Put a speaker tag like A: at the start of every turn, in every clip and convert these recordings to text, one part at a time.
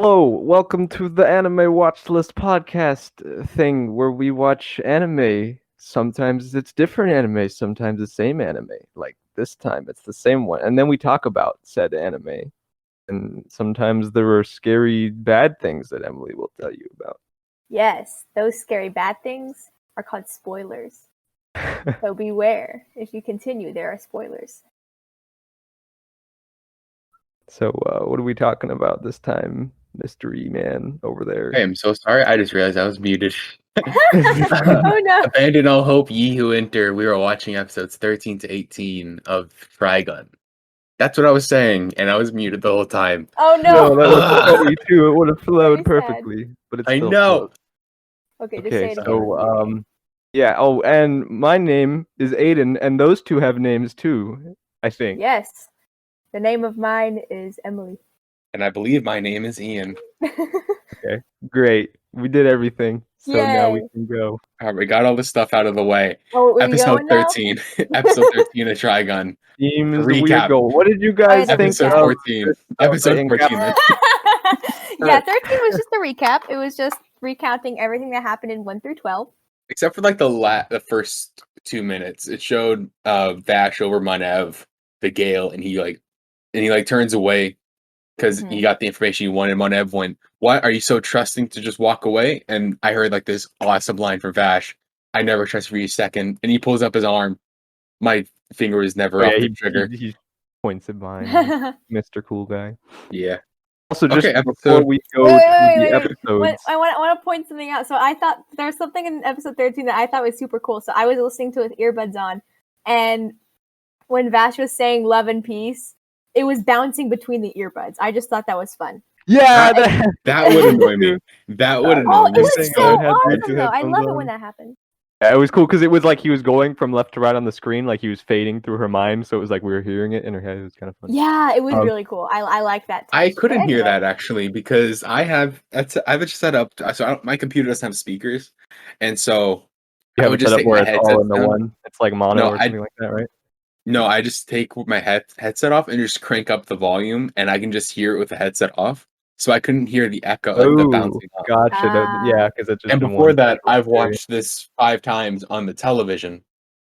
A: Hello, welcome to the Anime Watchlist podcast thing where we watch anime. Sometimes it's different anime, sometimes the same anime. Like this time it's the same one. And then we talk about said anime. And sometimes there are scary bad things that Emily will tell you about.
B: Yes, those scary bad things are called spoilers. So beware. If you continue, there are spoilers.
A: So what are we talking about this time, mystery man over there?
C: I am so sorry. I just realized I was muted.
B: Oh no.
C: Abandon all hope, ye who enter. We were watching episodes 13 to 18 of Trigun. That's what I was saying, and I was muted the whole time.
B: Oh
A: No,
B: no.
A: that was funny too. It would have flowed
B: Very sad.
A: perfectly, but it
C: I
A: still
C: know.
A: flowed.
B: Okay, just say it again.
A: So yeah. Oh, and my name is Ayden, and those two have names too, I think.
B: Yes. The name of mine is Emily.
C: And I believe my name is Ian.
A: Okay, great. We did everything, so now we
B: Yay.
A: can go.
C: All right, we got all this stuff out of the way.
B: Oh, are you
C: Episode
B: going now?
C: 13. Episode 13 of Trigun.
A: Seems a
C: Recap.
A: weird goal. What did you guys think
C: Episode
A: of
C: 14.
A: this
C: Episode
A: in
C: 14. Then.
B: Yeah, 13 was just a recap. It was just recounting everything that happened in 1 through 12.
C: Except for like the first 2 minutes. It showed Vash over Manev, the Gale, and he turns away because he got the information he wanted. Manev went, "What? Are you so trusting to just walk away?" And I heard like this awesome line from Vash, "I never trust for you a second." And he pulls up his arm. My finger was never off the trigger.
A: He points at mine, Mr. Cool Guy.
C: Yeah.
A: Also, just
C: Okay,
A: before we go
B: Wait,
A: to the
B: wait.
A: episodes,
B: I want to point something out. So I thought there's something in episode 13 that I thought was super cool. So I was listening to it with earbuds on, and when Vash was saying love and peace, it was bouncing between the earbuds. I just thought that was fun.
A: yeah,
C: that would annoy me. That would annoy me.
B: It was so
A: I had
B: awesome though. I
A: headphones
B: love it
A: on.
B: when that happens.
A: Yeah, it was cool because it was like he was going from left to right on the screen, like he was fading through her mind. So it was like we were hearing it in her head. It was kind of fun.
B: Yeah, it was really cool. I like that.
C: I couldn't hear that actually because I have it set up. So my computer doesn't have speakers, and so
A: You
C: I
A: have
C: would
A: it
C: just
A: set up
C: take
A: where
C: my
A: it's all
C: headset
A: in the
C: down.
A: one. It's like mono or something like that, right?
C: No, I just take my headset off and just crank up the volume, and I can just hear it with the headset off. So I couldn't hear the echo, like the bouncing off.
A: Gotcha. Yeah, because it's just.
C: And before that, I've watched this 5 times on the television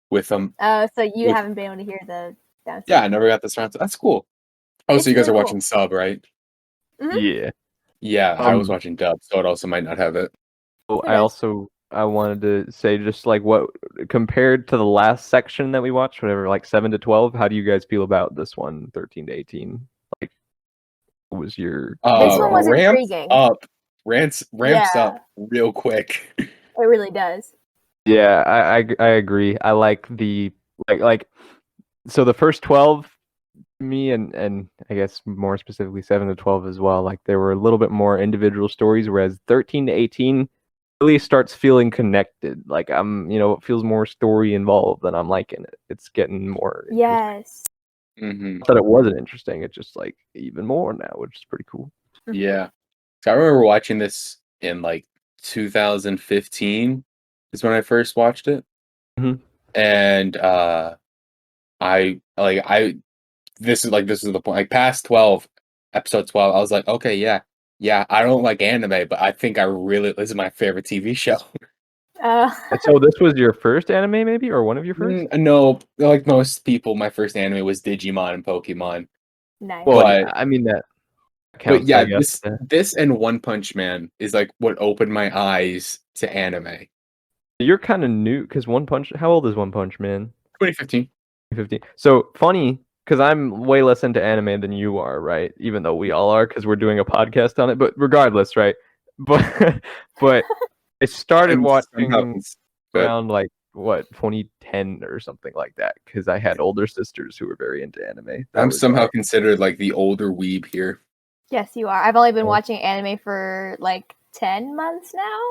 C: with them.
B: So you haven't been able to hear the bouncing.
C: Yeah, I never got this around. So that's cool. Oh,
B: It's
C: so you guys
B: really
C: are watching sub, right?
B: Mhm.
A: Yeah.
C: Yeah, I was watching dub, so it also might not have it.
A: Oh, I wanted to say just like what compared to the last section that we watched, whatever, like 7 to 12. How do you guys feel about this one, 13 to 18? Like, what was your?
B: This one was intriguing.
C: Ramps up real quick.
B: It really does.
A: Yeah, I agree. I like the like. So the first 12, me and I guess more specifically 7 to 12 as well. Like there were a little bit more individual stories, whereas 13 to 18 really starts feeling connected. Like it feels more story involved, and I'm liking it. It's getting more.
B: Yes.
C: Mm-hmm.
A: Not that it wasn't interesting. It's just like even more now, which is pretty cool.
C: Yeah. So I remember watching this in like 2015 is when I first watched it.
A: Mm-hmm.
C: And this is the point. Like past 12, episode 12, I was like, okay, yeah, I don't like anime, but I think this is my favorite TV show.
A: So this was your first anime, maybe, or one of your first?
C: No, like most people, my first anime was Digimon and Pokemon.
B: Nice.
A: Well, yeah, I mean that counts.
C: But yeah, this and One Punch Man is like what opened my eyes to anime.
A: You're kind of new because How old is One Punch Man?
C: 2015.
A: 2015. So funny because I'm way less into anime than you are, right? Even though we all are because we're doing a podcast on it. But regardless, right? But I started watching around like 2010 or something like that because I had older sisters who were very into anime.
C: I'm somehow considered like the older weeb here.
B: Yes, you are. I've only been watching anime for like 10 months now.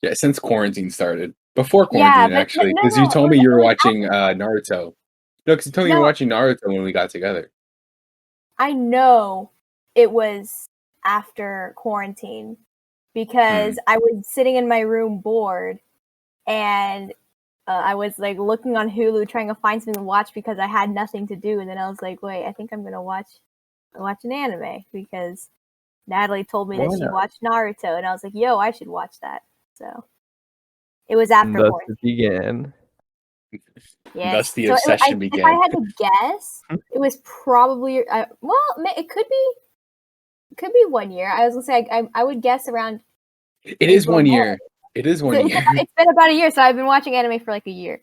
C: Yeah, since quarantine started. Before quarantine, actually, because you told me you were watching Naruto. No, because you told me you were watching Naruto when we got together.
B: I know it was after quarantine because I was sitting in my room bored, and I was like looking on Hulu trying to find something to watch because I had nothing to do, and then I was like, wait, I think I'm gonna watch an anime because Natalie told me
A: Why
B: that she
A: not?
B: watched Naruto, and I was like, "Yo, I should watch that." So it was after
A: Thus
B: quarantine.
A: it began.
B: Yes.
C: Thus the
B: So
C: obsession
B: if
C: began.
B: I had to guess, it was probably it could be 1 year. I was gonna say I would guess around.
C: It is
B: April,
C: 1
B: May.
C: year. It is 1 year.
B: It's been about a year, so I've been watching anime for like a year.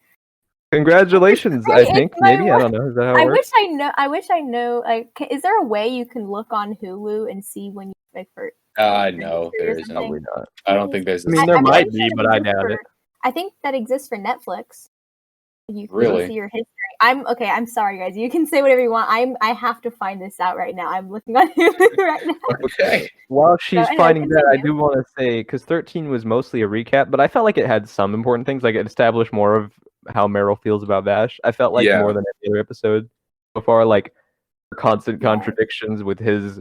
A: Congratulations, I think. Maybe, I don't know. Is that how it works?
B: I wish I know. Like, is there a way you can look on Hulu and see when you like for?
C: No, there
B: or
C: isn't.
A: Probably not.
C: I don't think there's.
A: I mean, there might be, but I doubt it.
B: I think that exists for Netflix. You can
C: Really?
B: see your history. I'm sorry, guys. You can say whatever you want. I have to find this out right now. I'm looking on Hulu right now.
C: Okay.
A: While she's
B: anyway,
A: finding that, I
B: continue.
A: do want to say, because 13 was mostly a recap, but I felt like it had some important things. Like, it established more of how Meryl feels about Vash. I felt like
C: Yeah.
A: more than any other episode so far, like, constant
B: Yeah.
A: contradictions with his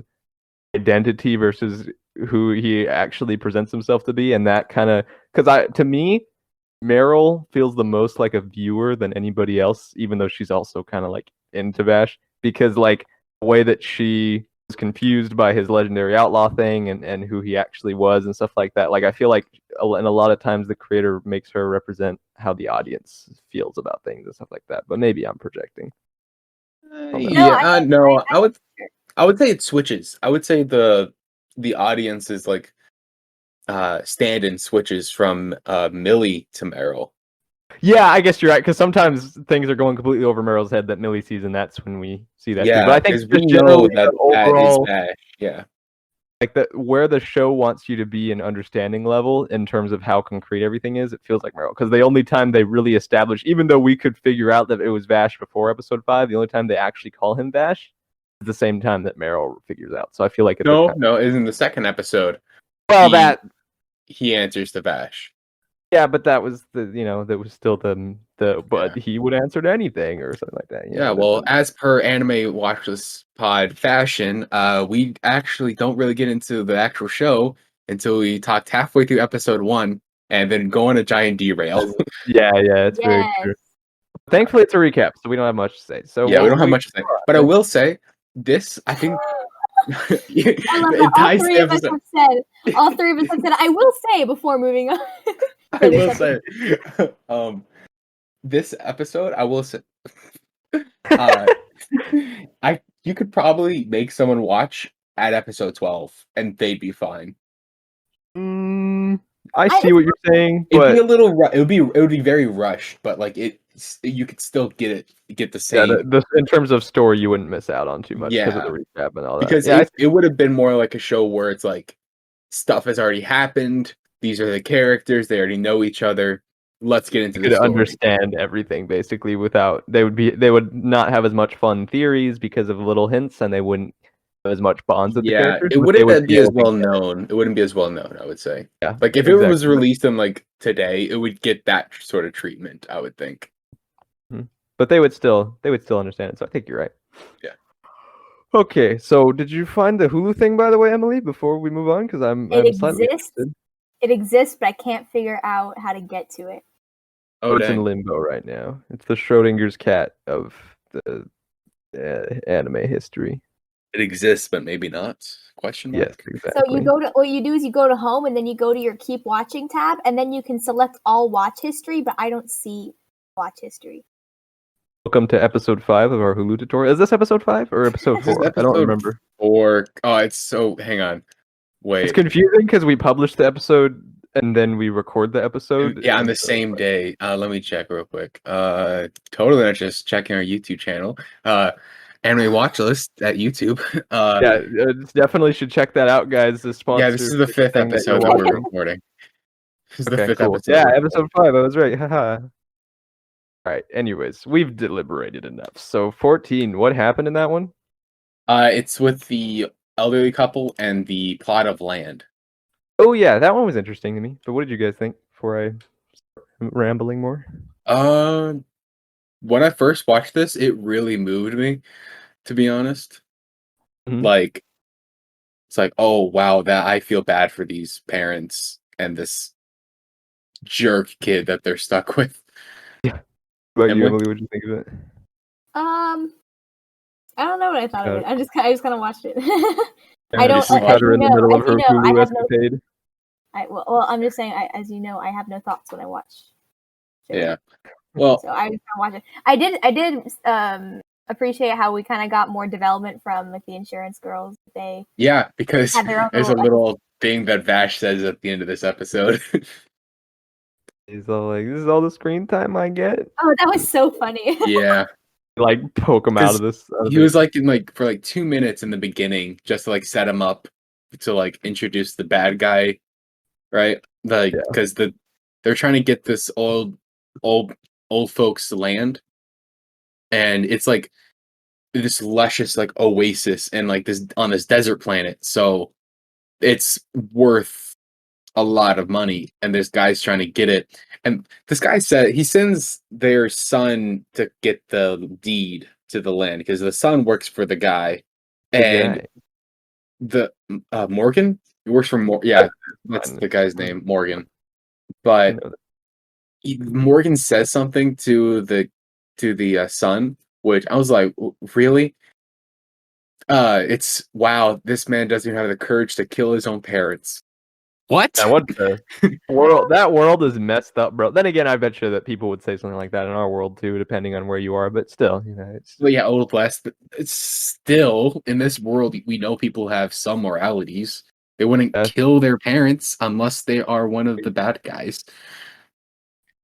A: identity versus who he actually presents himself to be, and that kind of, because to me, Meryl feels the most like a viewer than anybody else, even though she's also kind of like into Vash, because like the way that she was confused by his legendary outlaw thing and who he actually was and stuff like that. Like, I feel like and a lot of times the creator makes her represent how the audience feels about things and stuff like that. But maybe I'm projecting.
C: Yeah, no, I would say it switches. I would say the audience is like stand-in switches from Millie to Meryl.
A: Yeah, I guess you're right, because sometimes things are going completely over Meryl's head that Millie sees, and that's when we see that.
C: Yeah,
A: But I think
C: because we
A: just
C: know
A: generally
C: that
A: the overall,
C: that is Vash. Yeah.
A: like where the show wants you to be in understanding level in terms of how concrete everything is, it feels like Meryl. Because the only time they really establish, even though we could figure out that it was Vash before episode 5, the only time they actually call him Vash is the same time that Meryl figures out. So I feel like it's
C: No, it's in the second episode.
A: Well,
C: he answers to Vash.
A: Yeah, but that was that was still but he would answer to anything or something like that.
C: Yeah, well, as per Anime Watchlist pod fashion, we actually don't really get into the actual show until we talked halfway through episode 1 and then go on a giant derail.
A: yeah, it's very true. Thankfully, it's a recap, so we don't have much to say. So
C: yeah, we don't have much to say. But I will say this, I think
B: I love that all three of us have said, I will say before moving on.
C: I will say, this episode, I will say, you could probably make someone watch at episode 12 and they'd be fine.
A: I see what you're saying, but
C: it'd be a little. It would be very rushed, but like you could still get the same.
A: Yeah, in terms of story, you wouldn't miss out on too much because of the recap and all that.
C: Because it would have been more like a show where it's like stuff has already happened. These are the characters; they already know each other. Let's get into the story.
A: Understand everything basically without they would not have as much fun theories because of little hints, and they wouldn't have as much bonds with the characters.
C: It wouldn't be as well known. It wouldn't be as well known, I would say.
A: Yeah,
C: like if it was released in like today, it would get that sort of treatment, I would think.
A: But they would still understand it. So I think you're right.
C: Yeah.
A: Okay, so did you find the Hulu thing, by the way, Emily? Before we move on, because I'm slightly interested.
B: It exists, but I can't figure out how to get to it.
A: Oh, it's in limbo right now. It's the Schrodinger's cat of the anime history.
C: It exists, but maybe not. Question mark.
A: Yes, exactly.
B: So what you do is you go to home, and then you go to your Keep Watching tab, and then you can select all watch history, but I don't see watch history.
A: Welcome to episode 5 of our Hulu tutorial. Is this episode 5 or episode 4? I don't remember.
C: It's so. Hang on. Wait.
A: It's confusing because we publish the episode and then we record the episode.
C: Yeah, on the same day. Let me check real quick. Totally not just checking our YouTube channel. Anime Watchlist at YouTube.
A: Definitely should check that out, guys. The sponsor.
C: Yeah, this is the 5th episode that we're recording. This is the 5th episode.
A: Yeah, episode 5. I was right. Haha. All right. Anyways, we've deliberated enough. So 14. What happened in that one?
C: It's with the elderly couple and the plot of land.
A: Oh yeah, that one was interesting to me. But what did you guys think before I start rambling more?
C: When I first watched this, it really moved me, to be honest.
A: Mm-hmm.
C: Like, it's like, oh wow, that I feel bad for these parents and this jerk kid that they're stuck with.
A: Yeah. What about you, Emily? What did you think of it?
B: I don't know what I thought of it. I just kind of watched it. I don't.
A: Just cut
B: As
A: her
B: you
A: in the
B: know,
A: middle
B: as
A: of
B: you
A: her
B: know, I
A: Hulu
B: have no.
A: escapade.
B: Well, I'm just saying. As you know, I have no thoughts when I watch shows.
C: Yeah. Well,
B: So I just kind of watch it. I did appreciate how we kind of got more development from like the insurance girls. They
C: yeah, because
B: had their own
C: there's a
B: little.
C: little thing that Vash says at the end of this episode.
A: He's all like, "This is all the screen time I get."
B: Oh, that was so funny.
C: Yeah,
A: Like poke him out of
C: because
A: this. Out of
C: he
A: it.
C: was like in like for like 2 minutes in the beginning just to like set him up to like introduce the bad guy, right? Like
A: Yeah.
C: because they're trying to get this old folks land, and it's like this luscious like oasis and like this on this desert planet, so it's worth a lot of money, and this guy's trying to get it, and this guy said he sends their son to get the deed to the land because the son works for the guy,
A: Big
C: and
A: guy.
C: the Morgan, he works for
A: That's
C: that's
A: fine.
C: the guy's name, Morgan,
A: I
C: but
A: know that.
C: Morgan says something to the son, which I was like, really? It's wow, this man doesn't even have the courage to kill his own parents. What?
A: Yeah, what the world? That world is messed up, bro. Then again, I bet you that people would say something like that in our world too, depending on where you are. But still, it's
C: Well, yeah, Old West, but it's still in this world. We know people have some moralities. They wouldn't
A: uh,
C: kill their parents unless they are one of the bad guys.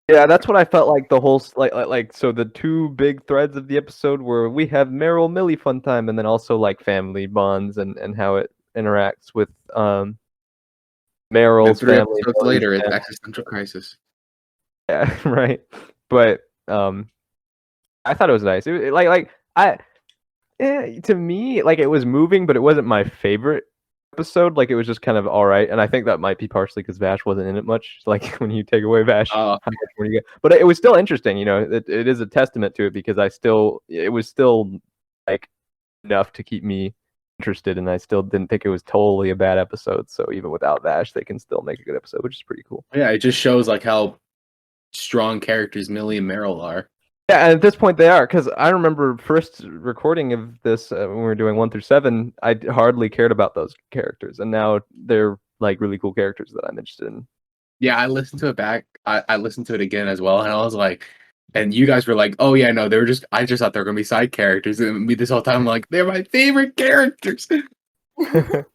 A: yeah. That's what I felt like the whole like. So the two big threads of the episode were we have Meryl Millie fun time, and then also like family bonds and how it interacts with
C: Then
A: Meryl's
C: 3 episodes
A: family. Millie's
C: later, it's
A: family.
C: existential crisis.
A: Yeah, right. But I thought it was nice. To me, like it was moving, but it wasn't my favorite episode. Like it was just kind of all right, and I think that might be partially because Vash wasn't in it much. Like when you take away Vash,
C: Uh,
A: how much more you get? But it was still interesting. It is a testament to it because it was still like enough to keep me interested, and I still didn't think it was totally a bad episode. So even without Vash, they can still make a good episode, which is pretty cool.
C: yeah, it just shows like how strong characters Millie and Meryl are.
A: Yeah, and at this point they are, because I remember first recording of this when we were doing 1 through 7. I hardly cared about those characters, and now they're like really cool characters that I'm interested in.
C: Yeah, I listened to it back. I listened to it again as well, and I was like, and you guys were like, "Oh yeah, no, they were just." I just thought they were gonna be side characters, and me this whole time, I'm like, they're my favorite characters.
A: Let's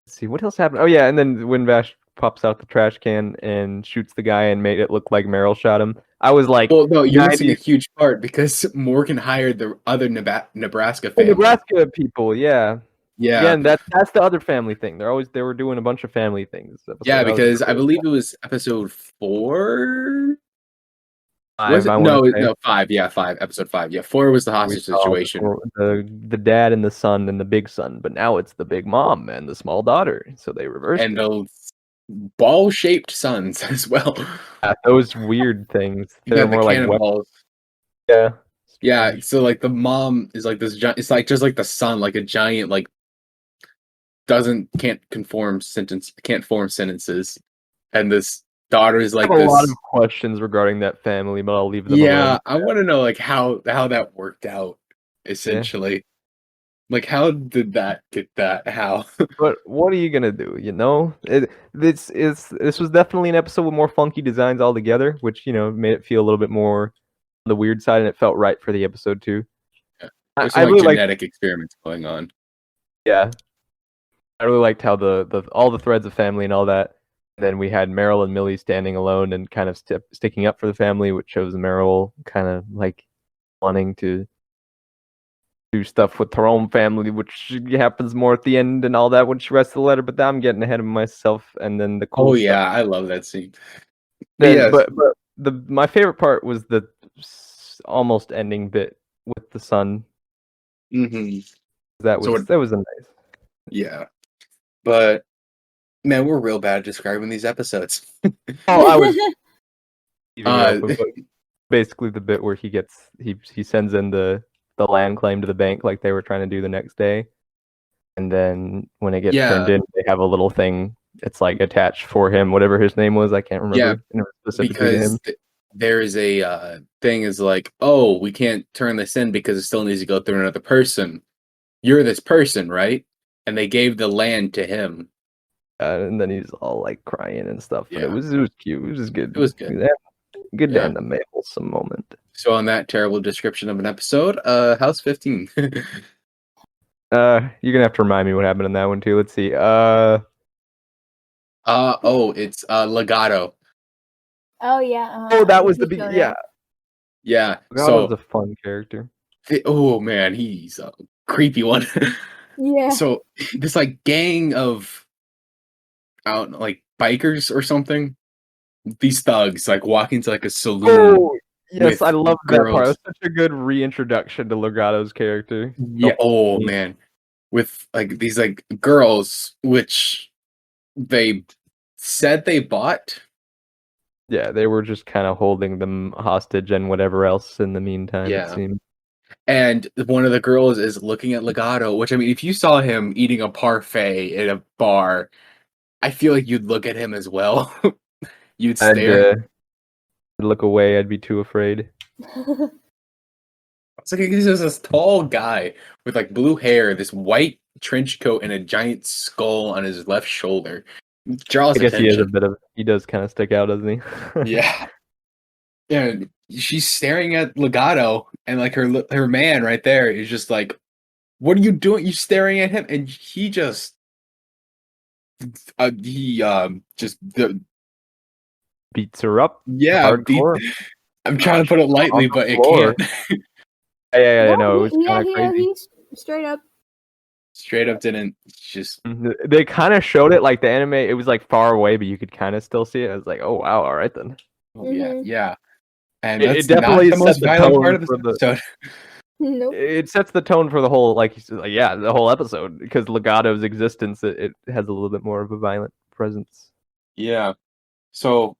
A: see what else happened. Oh yeah, and then when Vash pops out the trash can and shoots the guy and made it look like Meryl shot him, I was like,
C: Well, no, you're missing a
A: 90
C: huge part because Morgan hired the other Nebraska
A: the
C: family.
A: Nebraska people. Yeah,
C: Yeah,
A: again, that's the other family thing. They were doing a bunch of family things. This episode.
C: yeah,
A: That was
C: because I
A: really
C: believe it was episode 4. Was
A: 5,
C: it?
A: I want
C: No,
A: to say.
C: no, 5. Yeah, 5. Episode 5. Yeah, 4 was the
A: We
C: hostage
A: saw
C: situation.
A: the dad and the son and the big son, but now it's the big mom and the small daughter. So they reversed
C: And
A: it.
C: those ball-shaped sons as well.
A: Yeah, those weird things. They're
C: Yeah, the
A: more like weapons.
C: cannonballs.
A: Yeah.
C: Yeah, so like the mom is like this giant. It's like just like the son, like a giant, like can't form sentences, and this daughter is
A: I
C: like
A: have a lot
C: this.
A: of questions regarding that family, but I'll leave them
C: Yeah,
A: alone.
C: I want to know like how that worked out. Essentially, like how did that get that? How?
A: But what are you gonna do? This was definitely an episode with more funky designs altogether, which made it feel a little bit more on the weird side, and it felt right for the episode too.
C: Yeah.
A: I,
C: There's
A: I
C: some like
A: really like,
C: genetic experiments going on.
A: yeah, I really liked how the all the threads of family and all that. And then we had Meryl and Millie standing alone and kind of sticking up for the family, which shows Meryl kind of like wanting to do stuff with her own family, which happens more at the end and all that when she writes the letter. But I'm getting ahead of myself. And then the cool
C: Oh
A: stuff.
C: yeah, I love that scene.
A: Then,
C: Yes.
A: but my favorite part was the almost ending bit with the son.
C: Mm-hmm.
A: That was a nice.
C: Yeah, but man, we're real bad at describing these episodes.
A: Oh, I was leaving it
C: Uh,
A: open, but basically the bit where he sends in the land claim to the bank like they were trying to do the next day, and then when it gets turned
C: Yeah.
A: in, they have a little thing. It's like attached for him, whatever his name was. I can't remember.
C: Yeah,
A: Specifically to him.
C: because there is a thing is like, oh, we can't turn this in because it still needs to go through another person. You're this person, right? and they gave the land to him.
A: And then he's all like crying and stuff. And
C: Yeah.
A: it was cute. It was just good.
C: It was good.
A: Good
C: Yeah.
A: to end the wholesome moment.
C: So on that terrible description of an episode, how's 15?
A: You're gonna have to remind me what happened in that one too. Let's see.
C: It's Legato.
B: Oh yeah.
A: Oh, that was the yeah.
C: Yeah.
A: Legato's a fun character.
C: Oh man, he's a creepy one.
B: Yeah.
C: So this like gang of like bikers or something. These thugs like walk into like a saloon.
A: Oh, yes, I love that part.
C: girls.
A: It's such a good reintroduction to Legato's character.
C: Yeah. Oh man, with like these like girls, which they said they bought.
A: Yeah, they were just kind of holding them hostage and whatever else in the meantime.
C: Yeah.
A: It seemed.
C: And one of the girls is looking at Legato, which I mean, if you saw him eating a parfait in a bar, I feel like you'd look at him as well. You'd stare.
A: I'd look away. I'd be too afraid.
C: It's like he's just this tall guy with like blue hair, this white trench coat, and a giant skull on his left shoulder. Draws
A: I guess
C: attention.
A: he does kind of stick out, doesn't he?
C: Yeah. And she's staring at Legato, and like her man right there is just like, "What are you doing? You staring at him?" And he just,
A: beats her up.
C: yeah. I'm trying to put it lightly, but it can't.
A: Yeah, no, it was kind of crazy.
B: He's straight up
C: didn't just.
A: They kind of showed it like the anime. It was like far away, but you could kind of still see it. I was like, oh wow, all right then.
C: Oh, yeah. And
A: it
C: that's
A: definitely
C: not the most violent part of this episode.
B: Nope.
A: It sets the tone for the whole, the whole episode, because Legato's existence, it has a little bit more of a violent presence.
C: Yeah. So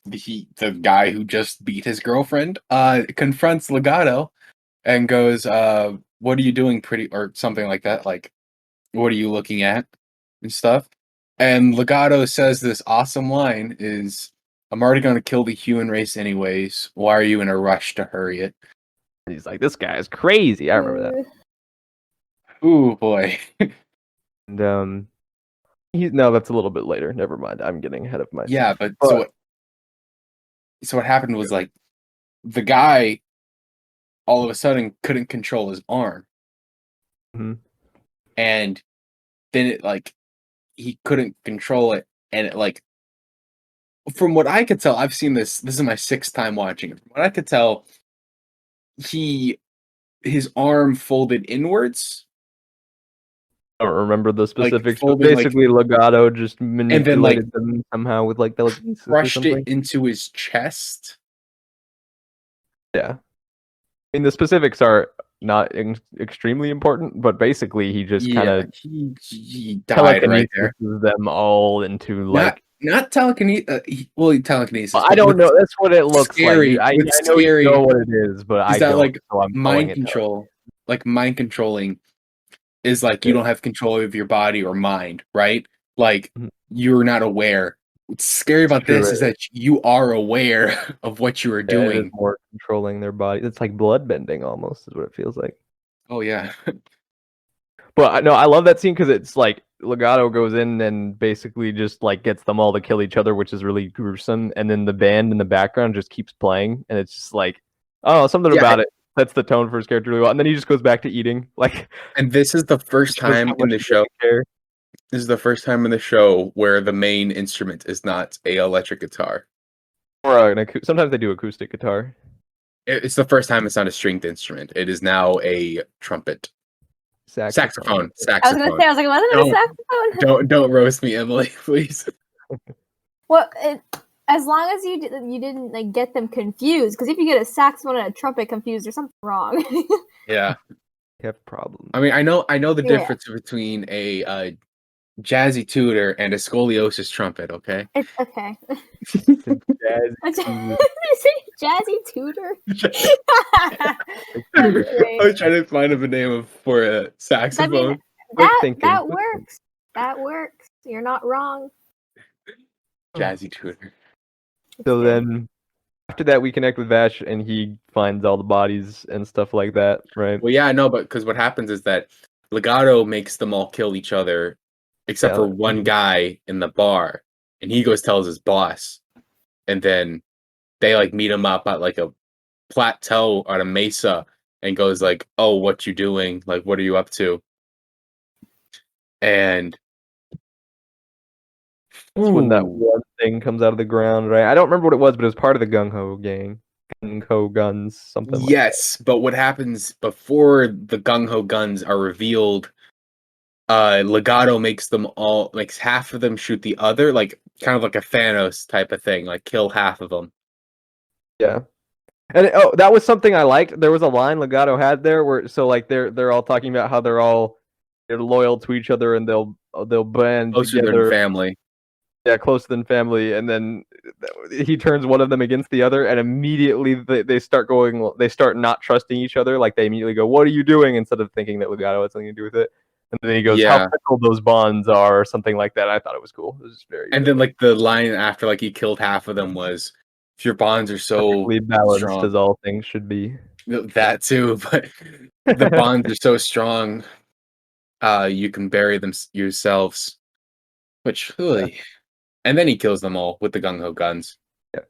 C: the guy who just beat his girlfriend confronts Legato and goes, "What are you doing, pretty?" or something like that. Like, "What are you looking at?" and stuff. And Legato says this awesome line is, "I'm already going to kill the human race anyways. Why are you in a rush to hurry it?"
A: He's like, this guy is crazy. I remember that.
C: Ooh, boy.
A: And no, that's a little bit later. Never mind. I'm getting ahead of myself.
C: Yeah, but so what happened was like the guy all of a sudden couldn't control his arm.
A: Mm-hmm.
C: And then it like he couldn't control it, and it like, from what I could tell, I've seen this is my 6th time watching it. From what I could tell, his arm folded inwards.
A: I don't remember the specifics, but
C: folded,
A: basically Legato just manipulated
C: and then,
A: them somehow with like telekinesis or
C: crushed
A: something.
C: it into his chest.
A: Yeah. I mean, the specifics are not extremely important, but basically he just kind of
C: he died right there.
A: Them all into like
C: not telekinesis. Telekinesis.
A: I don't know. That's what it looks
C: scary,
A: like. I know you know what it is, but I don't.
C: Like
A: so I'm
C: mind control, like mind controlling, is like you don't have control of your body or mind, right? Like you're not aware. What's scary about this is that you are aware of what you are doing.
A: It is more controlling their body. It's like blood bending almost, is what it feels like.
C: Oh yeah.
A: But no, I love that scene because it's like Legato goes in and basically just like gets them all to kill each other, which is really gruesome. And then the band in the background just keeps playing, and it's just like, oh, something about it sets the tone for his character really well. And then he just goes back to eating. Like,
C: and this is the first time in the show. This is the first time in the show where the main instrument is not a electric guitar,
A: or sometimes they do acoustic guitar.
C: It's the first time it's not a stringed instrument. It is now a trumpet. Saxophone.
B: I was gonna say, wasn't it a saxophone?
C: Don't roast me, Emily, please.
B: Well, as long as you didn't like get them confused, because if you get a saxophone and a trumpet confused, there's something wrong.
C: Yeah,
A: you have problems.
C: I mean, I know the difference between a jazzy tutor and a scoliosis trumpet. Okay,
B: it's okay. Jazzy tutor.
C: I was trying to find a name for a saxophone.
B: That works. That works. You're not wrong.
C: Jazzy tutor.
A: So then, after that, we connect with Vash, and he finds all the bodies and stuff like that, right?
C: Well, yeah, I know, but because what happens is that Legato makes them all kill each other, except for one guy in the bar, and he goes tells his boss, and then they like meet him up at like a plateau on a mesa, and goes like, "Oh, what you doing? Like, what are you up to?" And
A: That's when that
C: ooh,
A: one thing comes out of the ground, right? I don't remember what it was, but it was part of the Gung Ho gang. Gung Ho guns, something like that.
C: yes, but what happens before the gung ho guns are revealed? Legato makes half of them shoot the other, like kind of like a Thanos type of thing, like kill half of them.
A: Yeah. And that was something I liked. There was a line Legato had there where like they're all talking about how they're loyal to each other and they'll band
C: Closer than
A: together.
C: family.
A: Yeah, closer than family, and then he turns one of them against the other, and immediately they start not trusting each other. Like they immediately go, "What are you doing?" Instead of thinking that Legato had something to do with it. And then he goes, "How
C: Yeah.
A: fickle those bonds are," or something like that. I thought it was cool. It was very
C: And then like the line after like he killed half of them was, "If your bonds are so
A: perfectly balanced
C: strong,"
A: as all things should be.
C: that too, but the bonds are so strong, you can bury them yourselves. Which really, and then he kills them all with the gung ho guns.
A: Yeah.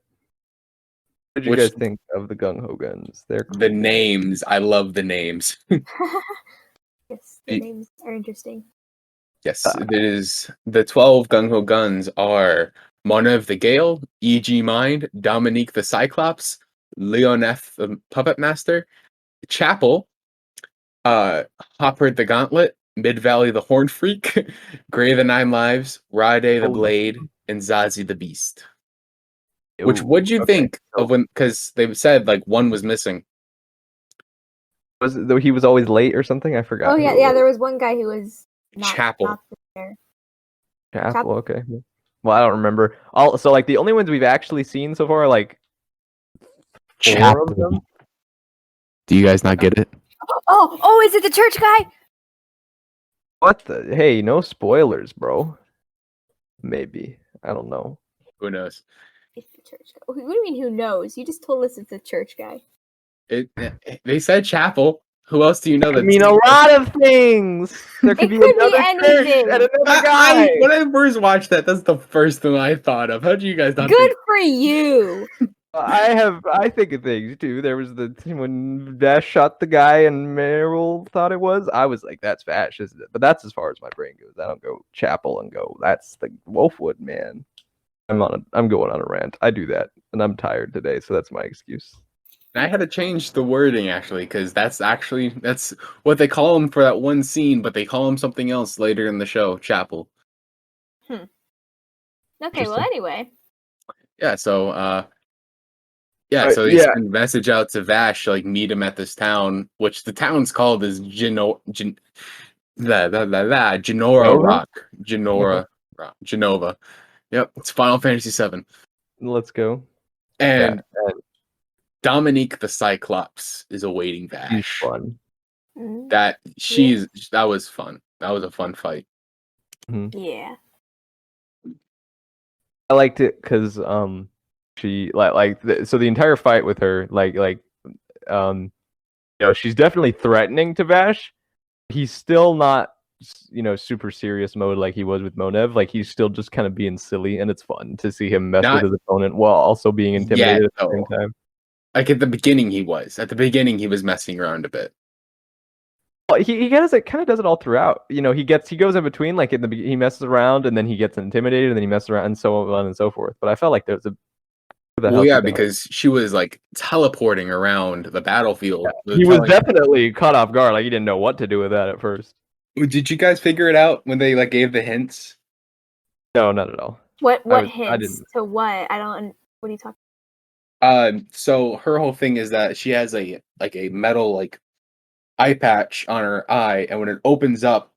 A: What did you
C: Which
A: guys think of the Gung Ho guns? They're cool.
C: the names, I love the names.
B: Yes, the names are interesting.
C: Yes, it is. The 12 gung ho guns are Monev the Gale, E.G. Mind, Dominique the Cyclops, Leoneth the Puppet Master, Chapel, Hopper the Gauntlet, Mid Valley the Horn Freak, Gray the Nine Lives, Rade the Blade, and Zazie the Beast. Which, what'd you think of when? Because they said like one was missing.
A: Though he was always late or something? I forgot.
B: Oh yeah. There was one guy who was
C: Chapel.
B: not there.
A: Chapel. Okay. Well, I don't remember. So like the only ones we've actually seen so far are like four of them.
C: Do you guys not get it?
B: Oh, is it the church guy?
A: What the? Hey, no spoilers, bro. Maybe. I don't know.
C: Who knows?
B: It's the church guy. What do you mean? Who knows? You just told us it's the church guy.
C: They said Chapel. Who else do you know?
A: I mean, a lot of things. There could be another church and another guy.
C: When I first watched that, that's the first thing I thought of. How do you guys not?
B: Good for you.
A: I think of things too. There was when Dash shot the guy and Meryl thought it was. I was like, "That's Vash, isn't it?" But that's as far as my brain goes. I don't go Chapel and go, "That's the Wolfwood man." I'm going on a rant. I do that, and I'm tired today, so that's my excuse.
C: I had to change the wording actually, because that's what they call him for that one scene, but they call him something else later in the show, Chapel.
B: Okay, well anyway.
C: Yeah, so so they send a message out to Vash, like meet him at this town, which the town's called is Genora Rock. Genova. Yep, it's Final Fantasy VII.
A: Let's go.
C: And Dominique the Cyclops is awaiting Vash.
A: She's fun.
C: That was fun. That was a fun fight.
B: Yeah.
A: I liked it because she so the entire fight with her she's definitely threatening to Vash. He's still not super serious mode like he was with Monev. Like he's still just kind of being silly, and it's fun to see him mess with his opponent while also being intimidated at the same time.
C: Like at the beginning he was messing around a bit.
A: Well, he kind of does it all throughout. He goes in between, like he messes around and then he gets intimidated and then he messes around and so on and so forth. But I felt like there's
C: because she was like teleporting around the battlefield.
A: Yeah, he was definitely caught off guard. Like he didn't know what to do with that at first.
C: Did you guys figure it out when they like gave the hints?
A: No, not at all.
B: What hints to what? I don't. What are you talking?
C: So her whole thing is that she has a metal like eye patch on her eye, and when it opens up,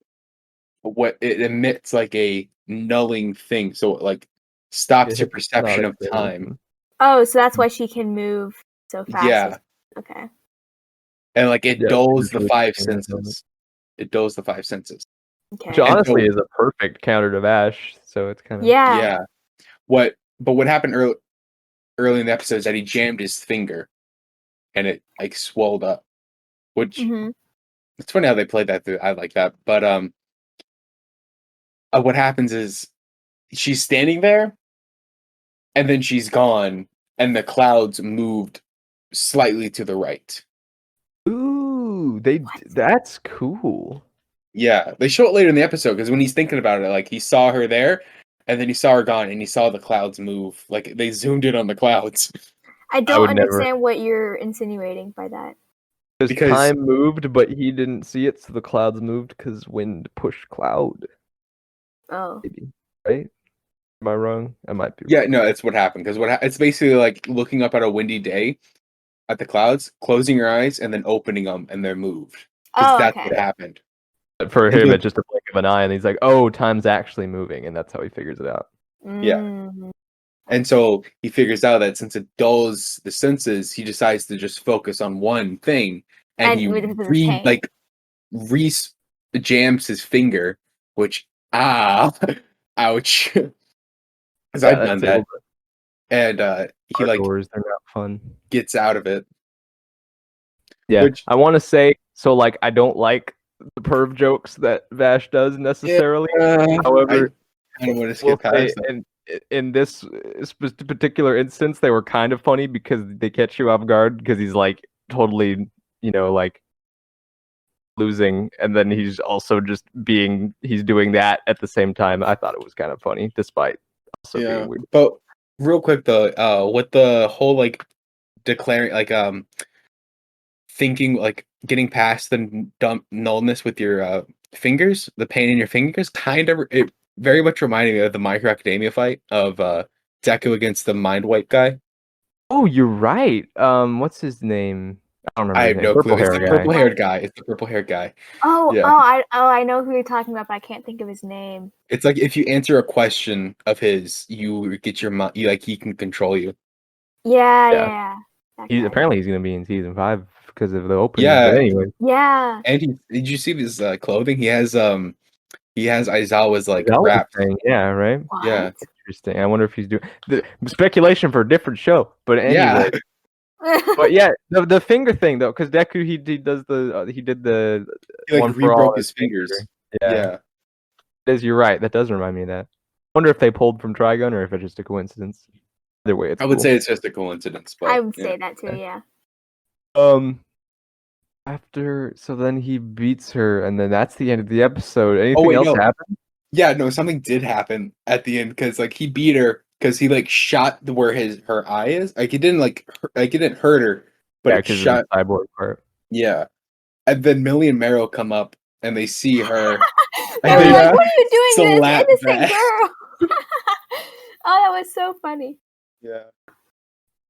C: it emits like a nulling thing, so it like stops your perception of time.
B: Oh, so that's why she can move so fast.
C: Yeah.
B: Okay.
C: And like it dulls the five senses. It dulls the five senses.
B: Okay.
A: Which honestly is a perfect counter to Vash. So it's kind of
B: yeah.
C: But what happened early in the episode is that he jammed his finger, and it like swelled up, which It's funny how they played that through. I like that. But what happens is she's standing there, and then she's gone, and the clouds moved slightly to the right.
A: Ooh,
B: What?
A: that's cool.
C: Yeah, they show it later in the episode because when he's thinking about it, like he saw her there, and then he saw her gone, and he saw the clouds move. Like they zoomed in on the clouds
B: I
A: I
B: don't
A: would never,
B: understand what you're insinuating by that.
A: because
C: because
A: time moved, but he didn't see it, so the clouds moved because wind pushed cloud.
B: Oh.
A: Maybe, right? Am I wrong? I might be.
C: yeah,
A: Wrong.
C: no, it's what happened because it's basically like looking up at a windy day at the clouds, closing your eyes, and then opening them, and they're moved because
B: Oh,
C: that's
B: okay.
C: what happened.
A: But for
C: And
A: him,
C: so,
A: it's just a blink of an eye, and he's like, "Oh, time's actually moving," and that's how he figures it out.
C: yeah.
B: Mm.
C: And so he figures out that since it dulls the senses, he decides to just focus on one thing, and
B: And
C: he
B: with his pain.
C: re jams his finger, which ouch, because
A: Yeah,
C: I've
A: that
C: done that,
A: table
C: and he like
A: doors, they're not fun.
C: gets out of it,
A: Yeah,
C: which
A: I want to say so. Like, I don't like the perv jokes that Vash does
C: yeah,
A: necessarily.
C: I
A: However,
C: kind of want to
A: we'll
C: skip
A: say
C: past that.
A: in this particular instance, they were kind of funny because they catch you off guard because he's like totally, like losing, and then he's also just he's doing that at the same time. I thought it was kind of funny, despite also
C: Yeah,
A: being weird.
C: but real quick though, with the whole like declaring thinking like getting past the dumb nullness with your fingers, the pain in your fingers, kind of it very much reminded me of the My Hero Academia fight of Deku against the Mind Wipe guy.
A: Oh, you're right. What's his name? I don't remember
C: I
A: his
C: have
A: name.
C: no clue.
A: Purple
C: It's
A: hair
C: the
A: guy.
C: purple haired guy. It's the purple haired guy.
B: Oh,
C: Yeah.
B: I know who you're talking about, but I can't think of his name.
C: It's like if you answer a question of his, you get your mind. You like he can control you.
B: Yeah,
A: Yeah.
B: yeah. That
A: He's
B: guy.
A: Apparently he's gonna be in season 5 because of the opening. But
C: Yeah,
A: anyway,
B: Yeah.
C: and did you see his clothing? He has Aizawa's like
A: that was
C: wrap.
A: the thing. Yeah, right.
C: Yeah,
B: What?
A: Interesting. I wonder if he's doing the speculation for a different show. But anyway,
C: yeah.
A: but yeah, the finger thing though, because Deku he does he did the
C: He like
A: one for all
C: rebroke his fingers.
A: finger. Yeah,
C: Yeah,
A: you're right. That does remind me of that. I wonder if they pulled from Trigun or if it's just a coincidence. Either way, it's
C: I would
A: cool.
C: say it's just a coincidence, but
B: I would
C: yeah.
B: say that too, yeah.
A: So then he beats her, and then that's the end of the episode. Anything
C: wait,
A: else
C: no.
A: happen?
C: Yeah, no, something did happen at the end because like he beat her because he like shot where her eye is. Like it didn't it didn't hurt her, but
A: Yeah,
C: it
A: because of the
C: shot.
A: cyborg part.
C: Yeah, and then Millie and Meryl come up and they see her.
B: They
C: And
B: were
C: they
B: like, what are you doing to this
C: slap
B: innocent
C: back.
B: girl? Oh, that was so funny.
C: Yeah.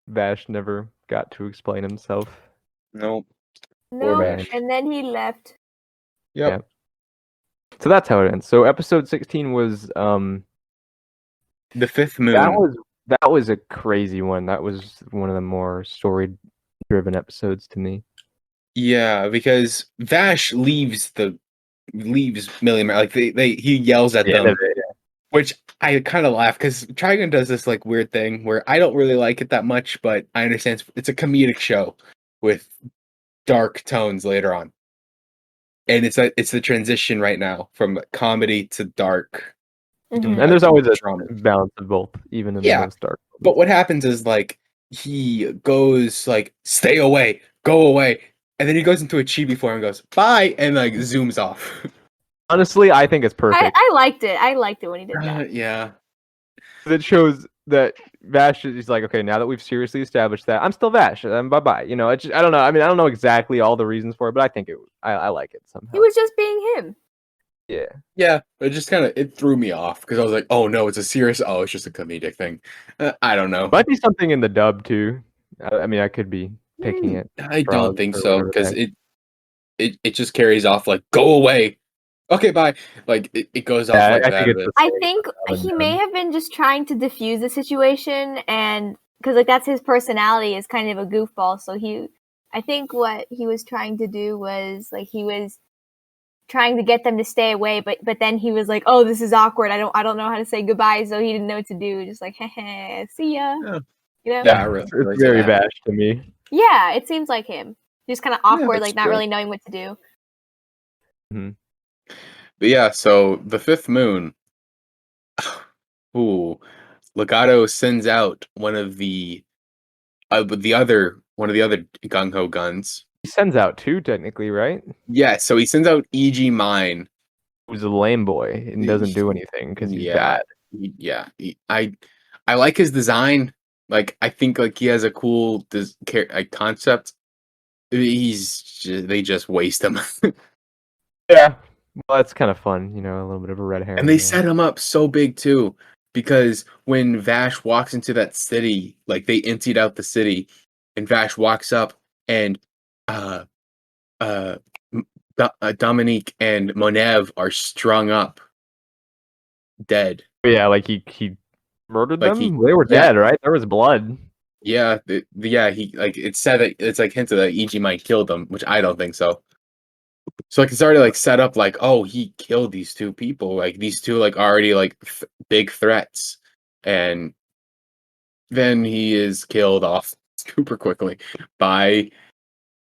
A: Vash never got to explain himself.
C: Nope.
B: No,
A: Vash.
B: and then he left.
C: Yep.
A: Yeah. So that's how it ends. So episode 16 was
C: The fifth moon.
A: that was a crazy one. That was one of the more story driven episodes to me.
C: Yeah, because Vash leaves Millie and Meryl. Like he yells at
A: The end
C: them.
A: of it, yeah.
C: Which I kind of laugh because Trigun does this like weird thing where I don't really like it that much, but I understand it's a comedic show with dark tones later on, and it's the transition right now from comedy to dark.
B: Mhm.
A: And there's always a
C: drama.
A: balance of both, even in the
C: Yeah,
A: most dark.
C: but what happens is like he goes like stay away, go away, and then he goes into a chibi form and goes bye, and like zooms off.
A: Honestly, I think it's perfect.
B: I liked it. I liked it when he did that.
C: Yeah.
A: It shows that Vash is like, okay, now that we've seriously established that, I'm still Vash. Bye bye. It's just, I don't know. I mean, I don't know exactly all the reasons for it, but I think I like it somehow.
B: He was just being him.
A: Yeah.
C: Yeah, it just it threw me off because I was like, oh no, it's a serious. Oh, it's just a comedic thing. I don't know.
A: Might be something in the dub too. I mean, I could be picking it.
C: I don't think
A: or
C: so
A: whatever
C: because
A: the heck.
C: it just carries off like go away. Okay, bye. Like it goes off
A: Yeah,
C: like
A: I
C: that.
A: think it's the
B: I
A: same
B: think
A: for
B: he
A: them.
B: may have been just trying to diffuse the situation, and because like that's his personality is kind of a goofball. So I think what he was trying to do was like he was trying to get them to stay away, but then he was like, oh, this is awkward. I don't know how to say goodbye, so he didn't know what to do. Just like, heh, see ya.
C: Yeah.
B: You know?
C: Yeah, I really
A: It's very
C: that.
A: Vash to me.
B: Yeah, it seems like him. Just kind of awkward,
C: that's
B: like not
C: true.
B: really knowing what to do.
A: Mhm.
C: But yeah, so the fifth moon. Ooh, Legato sends out one of the other gung ho guns.
A: He sends out two technically, right?
C: Yeah, so he sends out E.G. Mine.
A: Who's a lame boy and doesn't do anything because he's
C: Yeah,
A: bad.
C: I like his design. Like, I think like he has a cool like concept. They just waste him,
A: Yeah. Well, that's kind of fun, a little bit of a red
C: and
A: herring
C: they
A: there.
C: set him up so big too. Because when Vash walks into that city, like they emptied out the city, and Vash walks up, and uh, uh, Dominique and Monev are strung up, dead.
A: But yeah, like he murdered
C: Like
A: them. They were
C: yeah,
A: dead, right? There was blood.
C: yeah, he like it said that it's like hinted that EG might kill them, which I don't think so. So like it's already like set up like, oh, he killed these two people, like these two like already like big threats, and then he is killed off super quickly by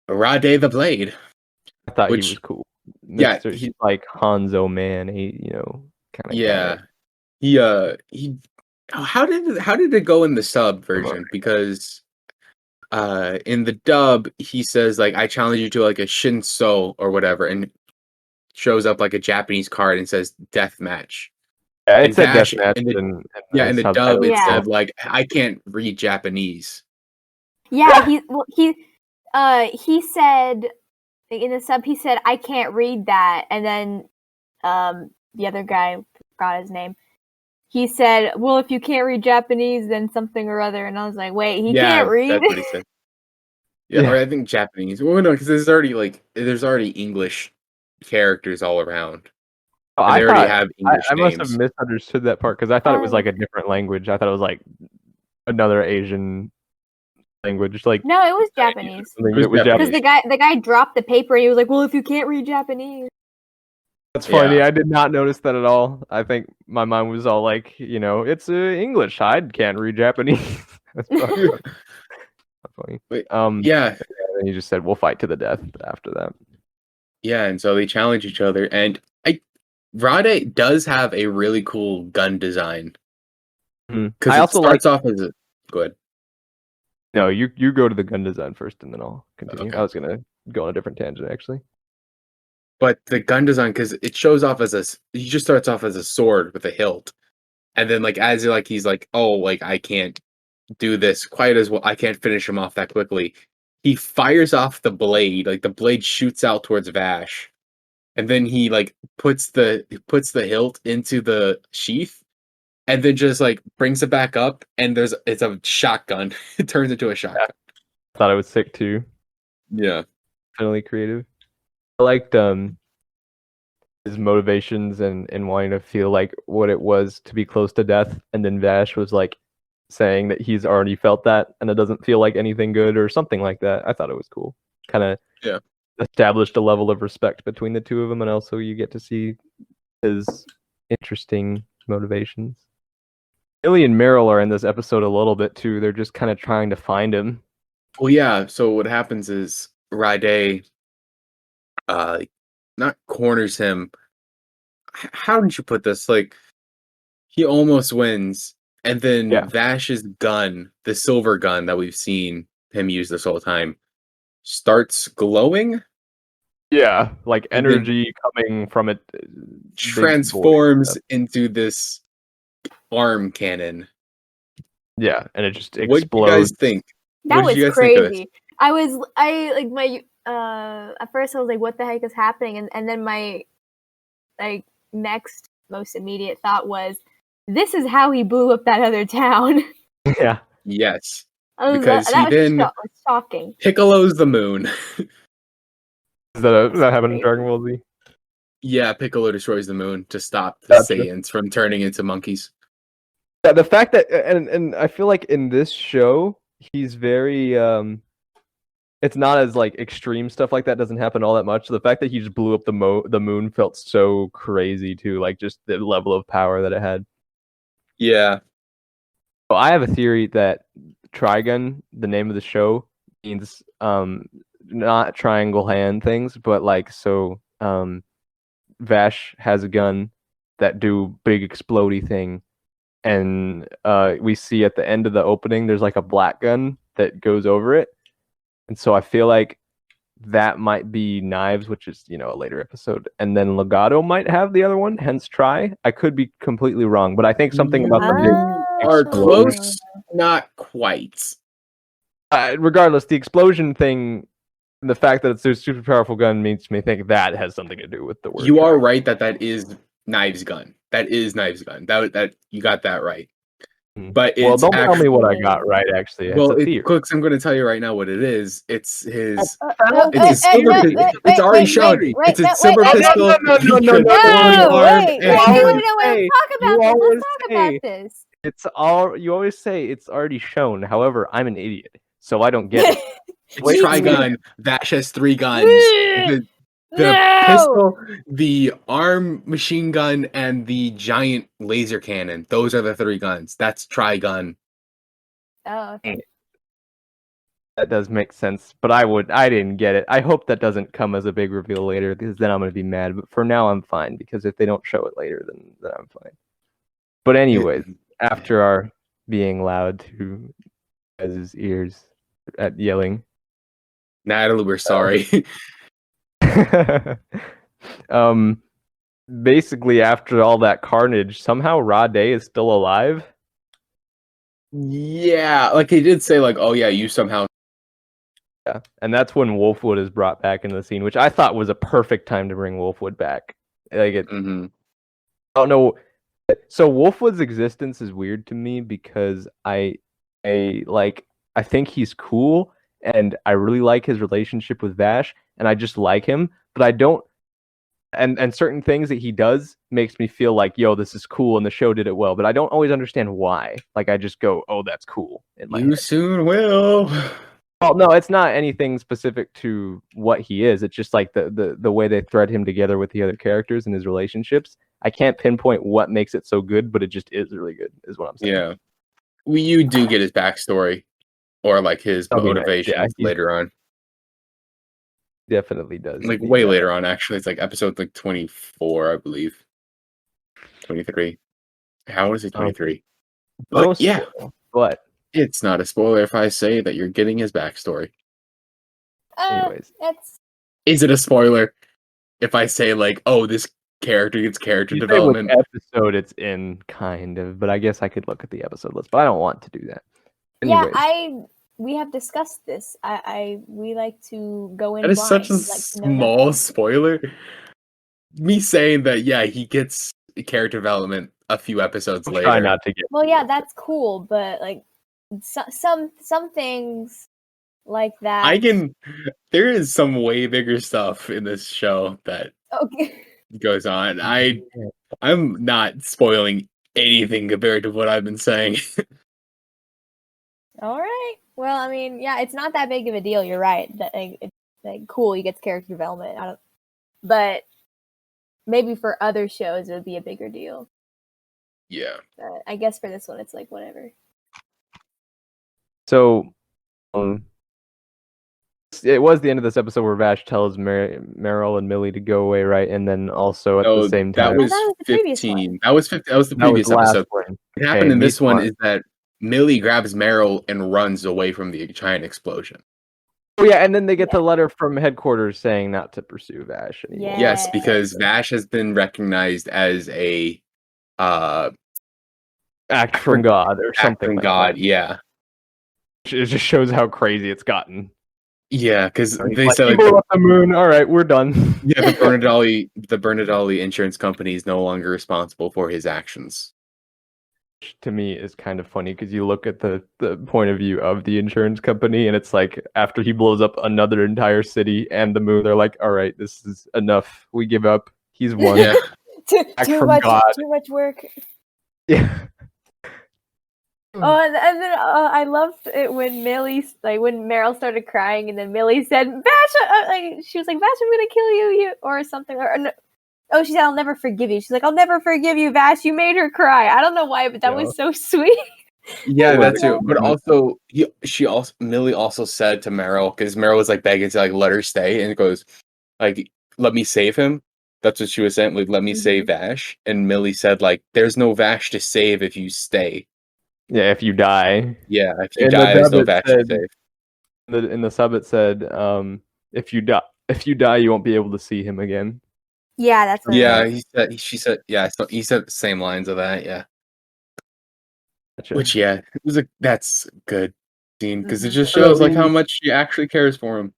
C: Rade the Blade,
A: I thought he was
C: which
A: cool.
C: yeah,
A: He's like Hanzo man, kind of guy.
C: yeah, he how did it go in the sub version? Because in the dub he says like I challenge you to like a Shinso or whatever, and shows up like a Japanese card and says death match.
A: Yeah, it
C: And
A: said
C: Vash
A: deathmatch
C: in the
A: in
C: yeah,
A: the
C: in the dub
A: subtitles.
C: it
B: Yeah.
C: said like I can't read Japanese.
B: Yeah, he said in the sub he said I can't read that, and then the other guy, forgot his name. He said, "Well, if you can't read Japanese, then something or other." And I was like, "Wait, he
C: Yeah,
B: can't read?"
C: that's what he said. Yeah, or I think Japanese. Well, no, because there's already English characters all around,
A: Oh,
C: and
A: I
C: they already
A: thought
C: have English
A: I must have
C: names.
A: misunderstood that part because I thought it was like a different language. I thought it was like another Asian language, like
B: No, it was Japanese.
A: something
C: It was
A: that was
B: Because
A: Japanese.
B: the guy dropped the paper and he was like, "Well, if you can't read Japanese."
A: That's funny.
C: Yeah,
A: I did not notice that at all. I think my mind was all like, it's English. I can't read Japanese. That's probably funny.
C: Wait,
A: Um,
C: yeah,
A: and then you just said we'll fight to the death after that.
C: yeah, and so they challenge each other, and Rade does have a really cool gun design because
A: I
C: it
A: also like.
C: starts off as a good.
A: No, you go to the gun design first, and then I'll continue.
C: Okay.
A: I was gonna go on a different tangent actually.
C: But the gun design, because it shows off as he just starts off as a sword with a hilt, and then like as he's like, oh, like I can't do this quite as well. I can't finish him off that quickly. He fires off the blade, like the blade shoots out towards Vash, and then he like puts the hilt into the sheath, and then just like brings it back up, and it's a shotgun. It turns into a
A: Yeah,
C: shotgun.
A: I thought it was sick too.
C: Yeah,
A: Definitely creative. I liked his motivations and wanting to feel like what it was to be close to death, and then Vash was like saying that he's already felt that and it doesn't feel like anything good or something like that. I thought it was cool. Kind of
C: yeah.
A: established a level of respect between the two of them, and also you get to see his interesting motivations. Billy and Meryl are in this episode a little bit too. They're just kind of trying to find him.
C: Well, yeah. So what happens is Rade, not corners him. How did you put this? Like he almost wins, and then
A: Yeah.
C: Vash's gun, the silver gun that we've seen him use this whole time, starts glowing.
A: Yeah, like
C: And then
A: energy coming from it. Big boy
C: transforms
A: stuff.
C: into this arm cannon.
A: Yeah, and it just
C: What do you guys
A: explodes.
C: think?
B: That
C: What did
B: was
C: you guys think of this?
B: crazy. I like my at first I was like, what the heck is happening? And then my like next most immediate thought was, this is how he blew up that other town.
A: Yeah.
C: Yes,
B: That
C: because he
B: was
C: then
B: shocking.
C: Piccolo's the moon.
A: Does that
B: That's
A: happen in
B: crazy.
A: Dragon Ball Z?
C: Yeah, Piccolo destroys the moon to stop the
A: Gotcha.
C: Saiyans from turning into monkeys.
A: Yeah, the fact that and I feel like in this show he's very it's not as like extreme stuff like that doesn't happen all that much. So the fact that he just blew up the moon felt so crazy too, like just the level of power that it had.
C: Yeah.
A: Well, I have a theory that Trigun, the name of the show, means not triangle hand things, but like so Vash has a gun that do big explodey thing, and we see at the end of the opening there's like a black gun that goes over it, and so I feel like that might be Knives, which is a later episode, and then Legato might have the other one, hence Try. I could be completely wrong, but I think something about the big
C: Are
A: explosion.
C: close, not quite.
A: Regardless, the explosion thing, the fact that it's a super powerful gun makes me think that has something to do with the word.
C: You are right that is Knives' gun. That is Knives' gun. That you got that right. But
A: well, don't tell me what I
B: actually-
A: got right. Actually,
C: well,
A: it's a theory.
C: Cooks, I'm going to tell you right now what it is. It's his.
B: It's
C: It's already shown. It's a silver pistol.
A: It's all you always say. It's already shown. However, I'm an idiot, so I don't get it.
C: It's Trigun. Vash has 3 guns. The pistol, the arm machine gun, and the giant laser cannon. Those are the 3 guns. That's Trigun.
B: Oh, okay.
A: That does make sense, but I didn't get it. I hope that doesn't come as a big reveal later, because then I'm gonna be mad. But for now, I'm fine, because if they don't show it later, then I'm fine. But anyways, after our being loud to his ears at yelling,
C: Natalie, we're sorry.
A: Basically after all that carnage, somehow Rade is still alive.
C: Yeah, like he did say, like, oh yeah, you somehow.
A: Yeah, and that's when Wolfwood is brought back into the scene, which I thought was a perfect time to bring Wolfwood back. Like it, I don't know. So Wolfwood's existence is weird to me because I think he's cool, and I really like his relationship with Vash, and I just like him, but I don't. And certain things that he does makes me feel like, yo, this is cool, and the show did it well, but I don't always understand why. Like I just go, oh, that's cool.
C: You soon will.
A: Well, no, it's not anything specific to what he is. It's just like the way they thread him together with the other characters and his relationships. I can't pinpoint what makes it so good, but it just is really good, is what I'm saying.
C: Yeah. You do get his backstory or like his motivation later on.
A: Definitely does.
C: Like way later on, actually. It's like episode like 24, I believe. 23. How is it 23? But yeah.
A: But
C: it's not a spoiler if I say that you're getting his backstory.
A: Anyways.
C: Is it a spoiler if I say like, oh, this character gets character development?
A: Which episode it's in, kind of, but I guess I could look at the episode list, but I don't want to do that. Anyways.
B: Yeah, we have discussed this. We like to go in.
C: That is
B: blind.
C: such a small spoiler. Me saying that, yeah, he gets character development a few episodes later.
A: Try not to get.
B: Well, yeah, that's cool, but like some things like that.
C: There is some way bigger stuff in this show that goes on. I'm not spoiling anything compared to what I've been saying.
B: All right. Well, I mean, yeah, it's not that big of a deal. You're right. That it's like cool. He gets character development. But maybe for other shows it would be a bigger deal.
C: Yeah.
B: But I guess for this one, it's like whatever.
A: So, it was the end of this episode where Vash tells Meryl and Millie to go away, right? And then also at the same time,
C: that was 15. That was 15. That was the previous episode. What happened in this one is that Millie grabs Meryl and runs away from the giant explosion.
A: Oh yeah, and then they get the letter from headquarters saying not to pursue Vash anymore.
C: Yes, because Vash has been recognized as a
A: act from God or something.
C: From God, yeah.
A: It just shows how crazy it's gotten.
C: Yeah, because they said
A: like the moon. All right, we're done.
C: Yeah, the Bernadalli insurance company is no longer responsible for his actions.
A: To me is kind of funny because you look at the point of view of the insurance company, and it's like after he blows up another entire city and the moon, they're like, all right, this is enough. We give up. He's won.
C: Yeah.
B: too much work.
A: Yeah.
B: Oh, and then I loved it when when Meryl started crying, and then Millie said, "Vash," she was like, "Vash, I'm gonna kill you," or something. Or no, she said, "I'll never forgive you." She's like, "I'll never forgive you, Vash. You made her cry." I don't know why, but that was so sweet.
C: Yeah, that too. But also, Millie also said to Meryl, because Meryl was like begging to like let her stay, and it goes like, "Let me save him." That's what she was saying. Like, let me save Vash. And Millie said, like, there's no Vash to save if you stay.
A: Yeah, if you die.
C: Yeah, if you
A: In the
C: die, there's
A: dub
C: no
A: it
C: Vash to
A: said,
C: save.
A: in the sub it said, if you die, you won't be able to see him again.
B: Yeah, that's what
C: Yeah,
B: it is.
C: she said, yeah, so he said the same lines of that, yeah.
A: Gotcha.
C: Which, yeah, that's good scene, because it just
A: So
C: shows, like, how much she actually cares for him.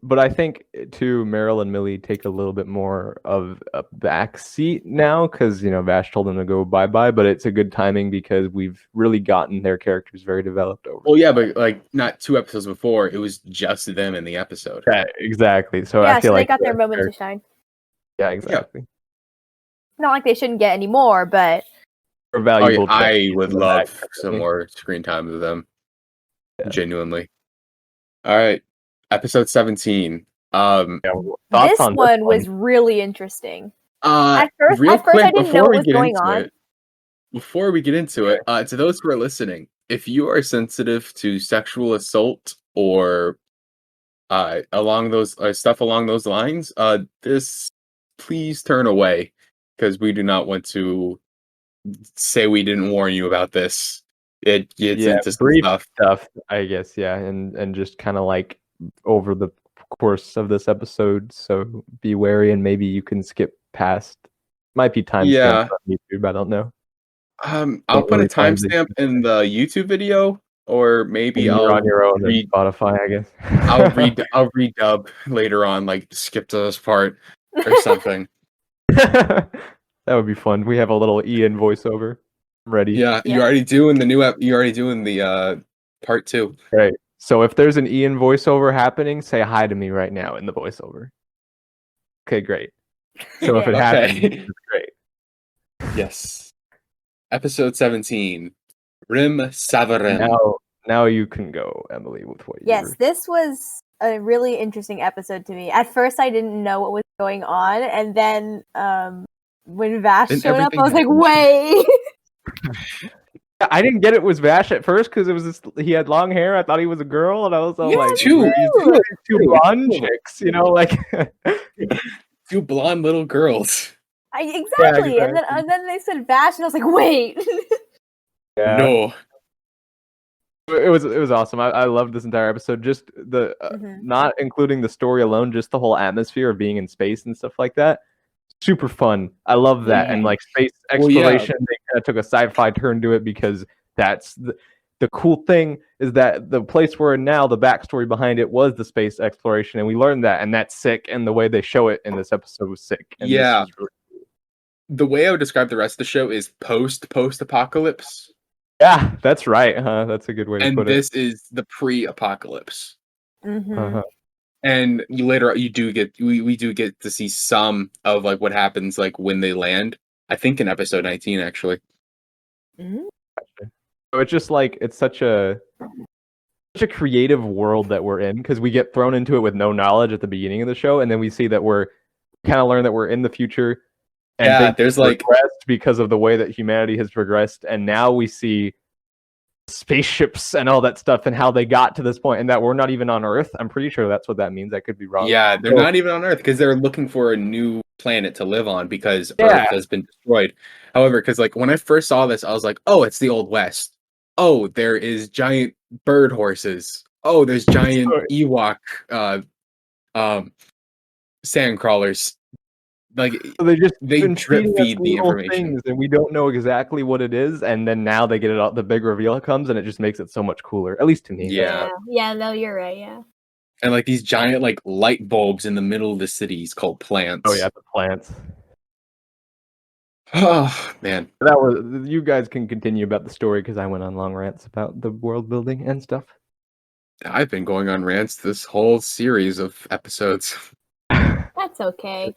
A: But I think too, Meryl and Millie take a little bit more of a backseat now because Vash told them to go bye bye. But it's a good timing because we've really gotten their characters very developed over.
C: Well, yeah, but like not 2 episodes before, it was just them in the episode.
A: Yeah, exactly. So
B: Yeah,
A: I feel
B: so
A: like
B: they got their moment to shine.
A: Yeah, exactly.
B: Not like they shouldn't get any more, but
A: Valuable.
C: I would love some more screen time with them. Yeah. Genuinely. All right, episode 17.
B: This one was really interesting. At first I didn't know what was going on.
C: Before we get into it, to those who are listening, if you are sensitive to sexual assault or along those stuff along those lines, please turn away because we do not want to say we didn't warn you about this. It gets into some
A: stuff, I guess, yeah, and just kind of like over the course of this episode, so be wary and maybe you can skip past. Might be timestamp on YouTube, I don't know.
C: I'll put a timestamp in the YouTube video, or maybe I'll
A: on your own on Spotify, I guess.
C: I'll redub later on, like skip to this part or something.
A: That would be fun. We have a little Ian voiceover ready.
C: Yeah, you're already doing the you're already doing the part 2.
A: Right. So if there's an Ian voiceover happening, say hi to me right now in the voiceover. Okay, great. So if it happens, it's great.
C: Yes. Episode 17. Rim Savarin.
A: Now you can go, Emily, with what you
B: Yes, this was a really interesting episode to me. At first I didn't know what was going on, and then when Vash showed up, I was like, wait.
A: I didn't get it was Vash at first because it was he had long hair. I thought he was a girl, and I was all like,
C: two
A: blonde chicks, like
C: 2 blonde little girls.
B: Exactly. And then they said Vash, and I was like, wait.
A: Yeah.
C: No.
A: It was awesome. I loved this entire episode. Just the not including the story alone, just the whole atmosphere of being in space and stuff like that. Super fun. I love that. And like space exploration, they kind of took a sci-fi turn to it because that's the cool thing is that the place we're in now, the backstory behind it was the space exploration, and we learned that, and that's sick. And the way they show it in this episode was sick. And
C: yeah. The way I would describe the rest of the show is post-apocalypse.
A: Yeah, that's right. That's a good way to put it.
C: And this is the pre-apocalypse. And we do get to see some of like what happens like when they land. I think in episode 19 actually.
A: So it's just like it's such a creative world that we're in because we get thrown into it with no knowledge at the beginning of the show, and then we see that we're kind of learn that we're in the future. And
C: there's like
A: because of the way that humanity has progressed, and now we see spaceships and all that stuff and how they got to this point, and that we're not even on Earth. I'm pretty sure that's what that means. I could be wrong.
C: Yeah, they're not even on Earth because they're looking for a new planet to live on because Earth has been destroyed. However, because like when I first saw this, I was like, oh, it's the Old West. Oh, there is giant bird horses. Oh, there's giant Ewok sand crawlers. Like
A: so they
C: drip feed the information,
A: and we don't know exactly what it is. And then now they get it out. The big reveal comes, and it just makes it so much cooler. At least to me.
B: Yeah. No, you're right. Yeah.
C: And like these giant like light bulbs in the middle of the cities called plants.
A: Oh yeah, the plants.
C: Oh man,
A: that was. You guys can continue about the story because I went on long rants about the world building and stuff.
C: I've been going on rants this whole series of episodes.
B: That's okay.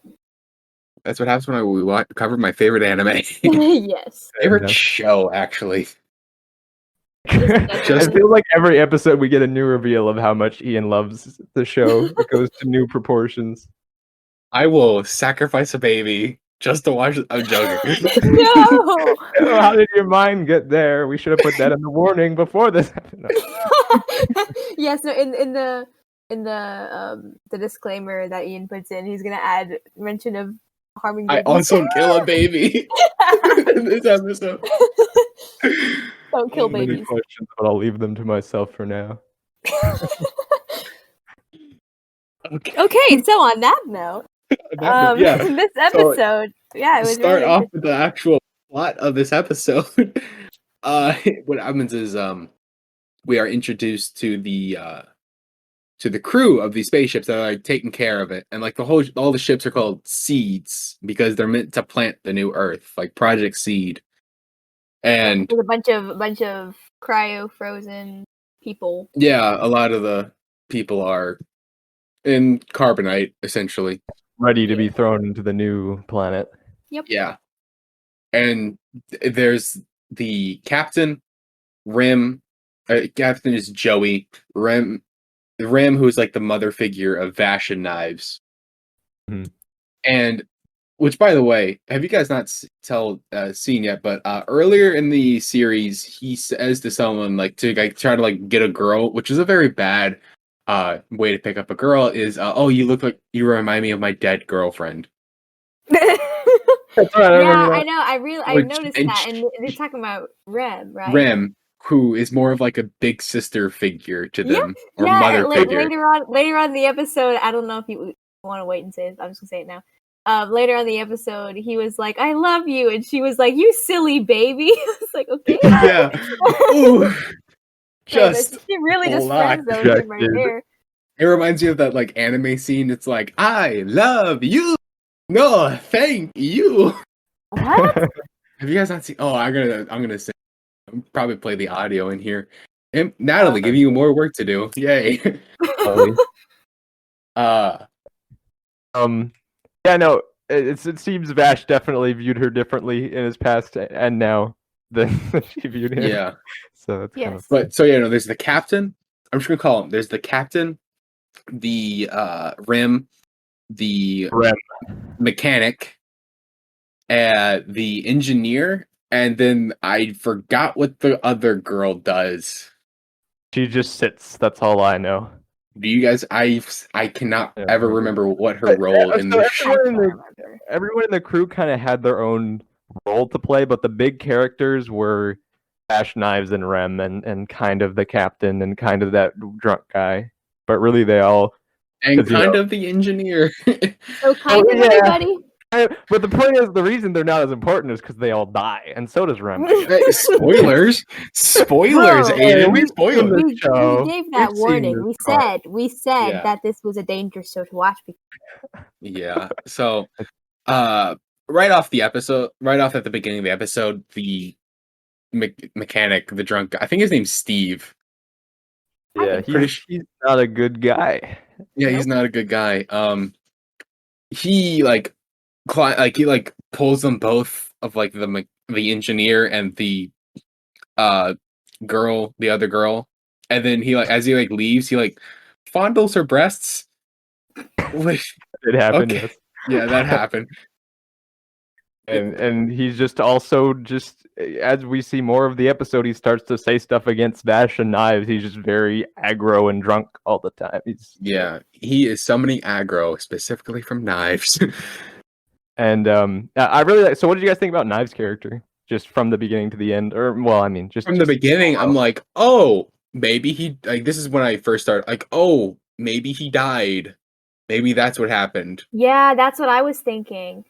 C: That's what happens when I cover my favorite anime.
B: Yes.
C: Favorite show, actually.
A: I feel like every episode we get a new reveal of how much Ian loves the show. It goes to new proportions.
C: I will sacrifice a baby just to watch it. I'm joking.
B: No!
A: How did your mind get there? We should have put that in the warning before this happened.
B: Yes, no, in the the disclaimer that Ian puts in, he's gonna add mention of harming
C: I
B: babies.
C: also kill a baby in this episode.
B: Don't kill
A: Many
B: babies.
A: questions, but I'll leave them to myself for now.
B: Okay, so on that note,
C: Yeah.
B: this episode, it was
C: Start
B: really
C: off
B: interesting.
C: with the actual plot of this episode. What happens is we are introduced to the crew of these spaceships that are like taking care of it, and like all the ships are called seeds because they're meant to plant the new Earth, like Project Seed. And
B: With a bunch of cryo frozen people.
C: yeah, a lot of the people are in carbonite, essentially.
A: Ready to be thrown into the new planet.
B: Yep.
C: Yeah. And there's the captain, Rim. Captain is Joey. Rim, who's like the mother figure of Vash and Knives.
A: Mhm.
C: And which, by the way, have you guys not seen yet? But earlier in the series, he says to someone like to like try to like get a girl, which is a very bad way to pick up a girl. Is oh, you look like you remind me of my dead girlfriend.
A: That's right, I remember
B: I
A: that.
B: know. I noticed that, and they're talking about Rem, right?
C: Rem, who is more of like a big sister figure to them, or mother figure.
B: Later on in the episode, I don't know if you want to wait and say it. I'm just gonna say it now. Later on in the episode, he was like, "I love you," and she was like, "You silly baby." I was like, "Okay."
C: Yeah. Ooh. Just
B: she really just
C: lot.
B: friends zoned him right there.
C: It reminds me of that like anime scene. It's like, I love you. No, thank you.
B: What?
C: Have you guys not seen? Oh, I'm gonna say, probably play the audio in here. And Natalie, giving you more work to do. Yay.
A: Yeah, no, it seems Vash definitely viewed her differently in his past and now than she viewed him.
C: Yeah.
A: So it's kind of.
C: But so yeah, no, there's the captain. I'm just gonna call him. There's the captain, the Rim, the mechanic, the engineer, and then I forgot what the other girl does.
A: She just sits. That's all I know.
C: Do you guys? I cannot ever remember what her role in the show.
A: Everyone in the crew kind of had their own role to play, but the big characters were Ash, Knives, and Rem, and kind of the captain and kind of that drunk guy. But really, they all
C: and kind of the engineer.
B: So kind of everybody.
A: But the point is, the reason they're not as important is because they all die, and so does Rem.
C: Spoilers, Ayden. We spoiled
B: We gave that warning. We said that this was a dangerous show to watch.
C: Yeah. So, right off at the beginning of the episode, the mechanic, the drunk guy, I think his name's Steve.
A: Yeah, he's not a good guy.
C: Yeah, he's not a good guy. He he pulls them both of like the engineer and the girl, the other girl, and then he like as he like leaves, he like fondles her breasts.
A: It happened.
C: Okay.
A: Yes.
C: Yeah, that happened.
A: And he's just also as we see more of the episode, he starts to say stuff against Vash and Knives. He's just very aggro and drunk all the time.
C: He is summoning aggro specifically from Knives.
A: And I really like. So, what did you guys think about Knives' character, just from the beginning to the end? Or, well, I mean, just
C: from the beginning, I'm like, oh, maybe he like. This is when I first started. Like, oh, maybe he died. Maybe that's what happened.
B: Yeah, that's what I was thinking.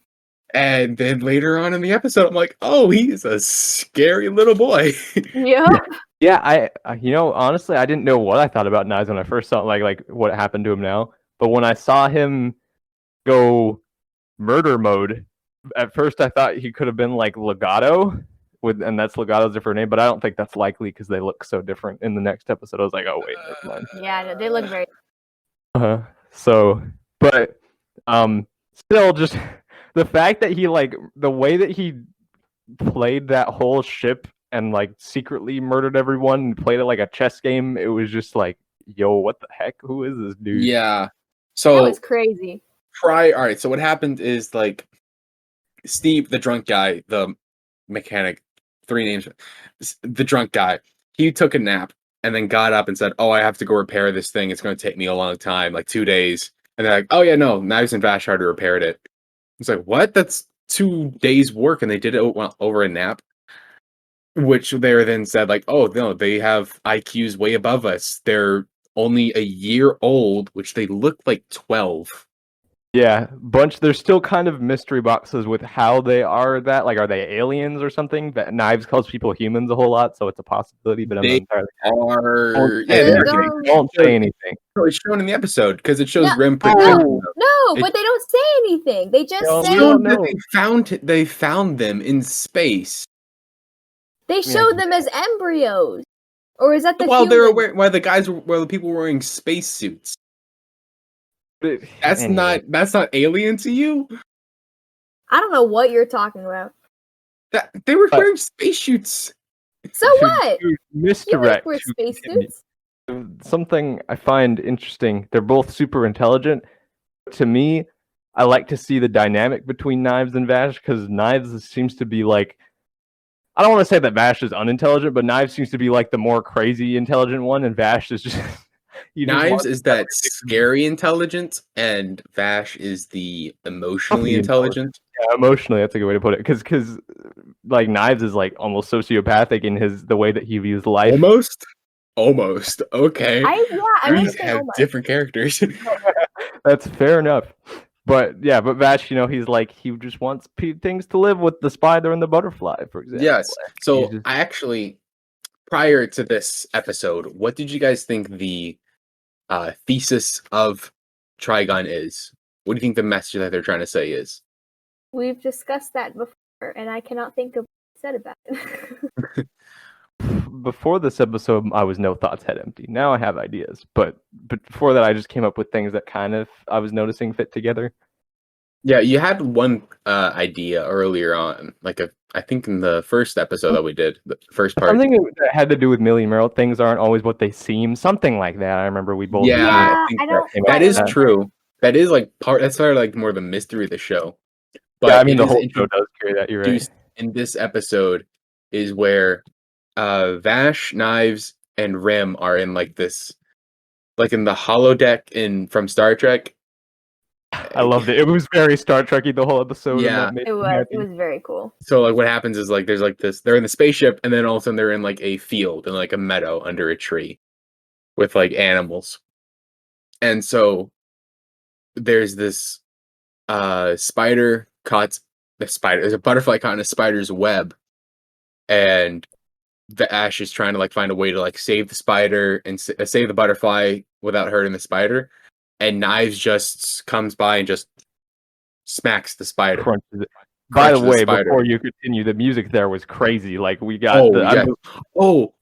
C: And then later on in the episode, I'm like, oh, he's a scary little boy.
B: Yeah.
A: Yeah, I honestly, I didn't know what I thought about Knives when I first saw like what happened to him now. But when I saw him go murder mode, at first I thought he could have been like Legato, and that's Legato's different name, but I don't think that's likely because they look so different in the next episode. I was like, oh wait, never mind.
B: Yeah, they look very.
A: So, but still, just the fact that he the way that he played that whole ship and like secretly murdered everyone and played it like a chess game, it was just like, yo, what the heck? Who is this dude?
C: Yeah. So
B: that was crazy.
C: All right, so what happened is like Steve, the drunk guy, the mechanic, 3 names, the drunk guy, he took a nap and then got up and said, "Oh, I have to go repair this thing. It's going to take me a long time, like 2 days." And they're like, "Oh yeah, no, Knives and Vash already repaired it." It's like, what? That's 2 days work, and they did it over a nap. Which they then said, like, "Oh no, they have IQs way above us. They're only a year old, which they look like 12."
A: Yeah, they're still kind of mystery boxes with how they are that. Like, are they aliens or something? That Knives calls people humans a whole lot, so it's a possibility, but I'm not
C: They
A: entirely
C: are,
A: yeah,
C: yeah,
A: don't say anything.
C: it's shown in the episode because it shows
B: No,
C: Rim.
B: No,
C: It-
B: but they don't say anything. They just
A: No,
B: say
A: we don't know.
C: They found them in space
B: they show them as embryos. Or is that the
C: while
B: human?
C: while the people were wearing spacesuits.
A: But
C: That's
A: anyway.
C: not alien to you.
B: I don't know what you're talking about.
C: That they were wearing spacesuits.
B: So what?
A: To misdirect
B: wear
A: to
B: spacesuits.
A: something I find interesting. They're both super intelligent. To me, I like to see the dynamic between Knives and Vash because Knives seems to be like, I don't want to say that Vash is unintelligent, but Knives seems to be like the more crazy intelligent one, and Vash is just
C: Knives is that scary intelligence, and Vash is the emotionally intelligent.
A: Yeah, emotionally, that's a good way to put it. Because like Knives is like almost sociopathic in the way that he views life.
C: Almost. Okay.
B: I
C: These
B: would say
C: have
B: almost.
C: different characters.
A: That's fair enough. But yeah, but Vash, he's like, he just wants things to live with the spider and the butterfly, for example.
C: Yes. So
A: just...
C: I actually, prior to this episode, what did you guys think the thesis of Trigun is? What do you think the message that they're trying to say is?
B: We've discussed that before, and I cannot think of what I said about it.
A: Before this episode, I was no thoughts head empty. Now I have ideas, but before that, I just came up with things that kind of I was noticing fit together.
C: Yeah, you had one idea earlier on, I think in the first episode that we did, the first part.
A: Something that had to do with Millie Merrill. Things aren't always what they seem. Something like that. I remember we both.
C: Yeah,
B: Yeah,
C: I think
B: I don't
C: that is
B: remember.
C: true. That is that's sort of like more of the mystery of the show. But
A: yeah, I mean the whole show does carry that. You're right.
C: In this episode is where Vash, Knives, and Rim are in like this, like in the holodeck from Star Trek.
A: I loved it. It was very Star Trek-y the whole episode.
C: Yeah,
B: it was very cool.
C: So like what happens is like there's like this, they're in the spaceship, and then all of a sudden they're in like a field, in like a meadow under a tree with like animals. And so there's this spider caught there's a butterfly caught in a spider's web, and the Ash is trying to like find a way to like save the spider and save the butterfly without hurting the spider, and Knives just comes by and just smacks the spider.
A: Crunches it. By the way, before you continue, the music there was crazy. Like we got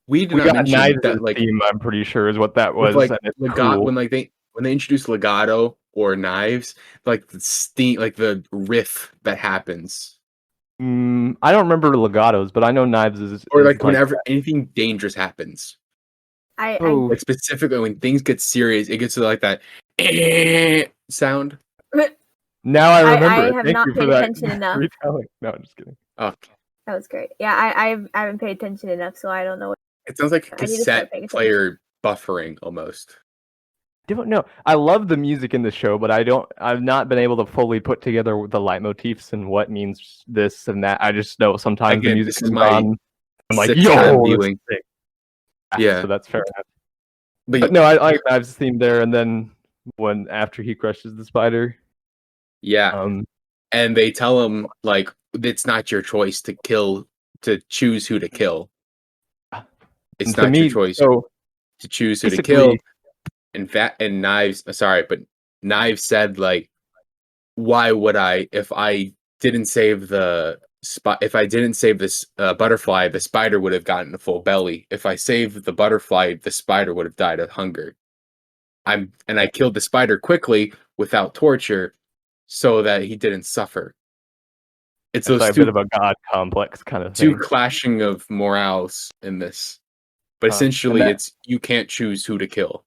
C: we got
A: Knives'
C: that like
A: theme. I'm pretty sure is what that was.
C: Like
A: cool.
C: when they introduce Legato or Knives, like the steam, like the riff that happens.
A: I don't remember Legatos, but I know Knives is.
C: Or like whenever anything dangerous happens.
B: Like
C: specifically when things get serious, it gets to like that sound.
A: Now I remember.
B: I have not paid attention enough.
A: Retelling. No, I'm just kidding.
C: Okay.
B: That was great. Yeah, I haven't paid attention enough, so I don't know.
C: It sounds like a cassette player buffering almost.
A: Don't know. I love the music in the show, but I've not been able to fully put together the leitmotifs and what means this and that. I just know sometimes the music is on. I'm like, yo,
C: yeah.
A: So that's fair enough. But no, I like Knives' theme there, and then after he crushes the spider.
C: Yeah. And they tell him like it's not your choice to choose who to kill. It's not your choice to choose who to kill. And Knives, but Knives said like, why would I if I didn't save this butterfly, the spider would have gotten a full belly. If I saved the butterfly, the spider would have died of hunger. I killed the spider quickly without torture, so that he didn't suffer. It's
A: a bit of a god complex kind of thing.
C: Two clashing of morals in this, but essentially it's you can't choose who to kill.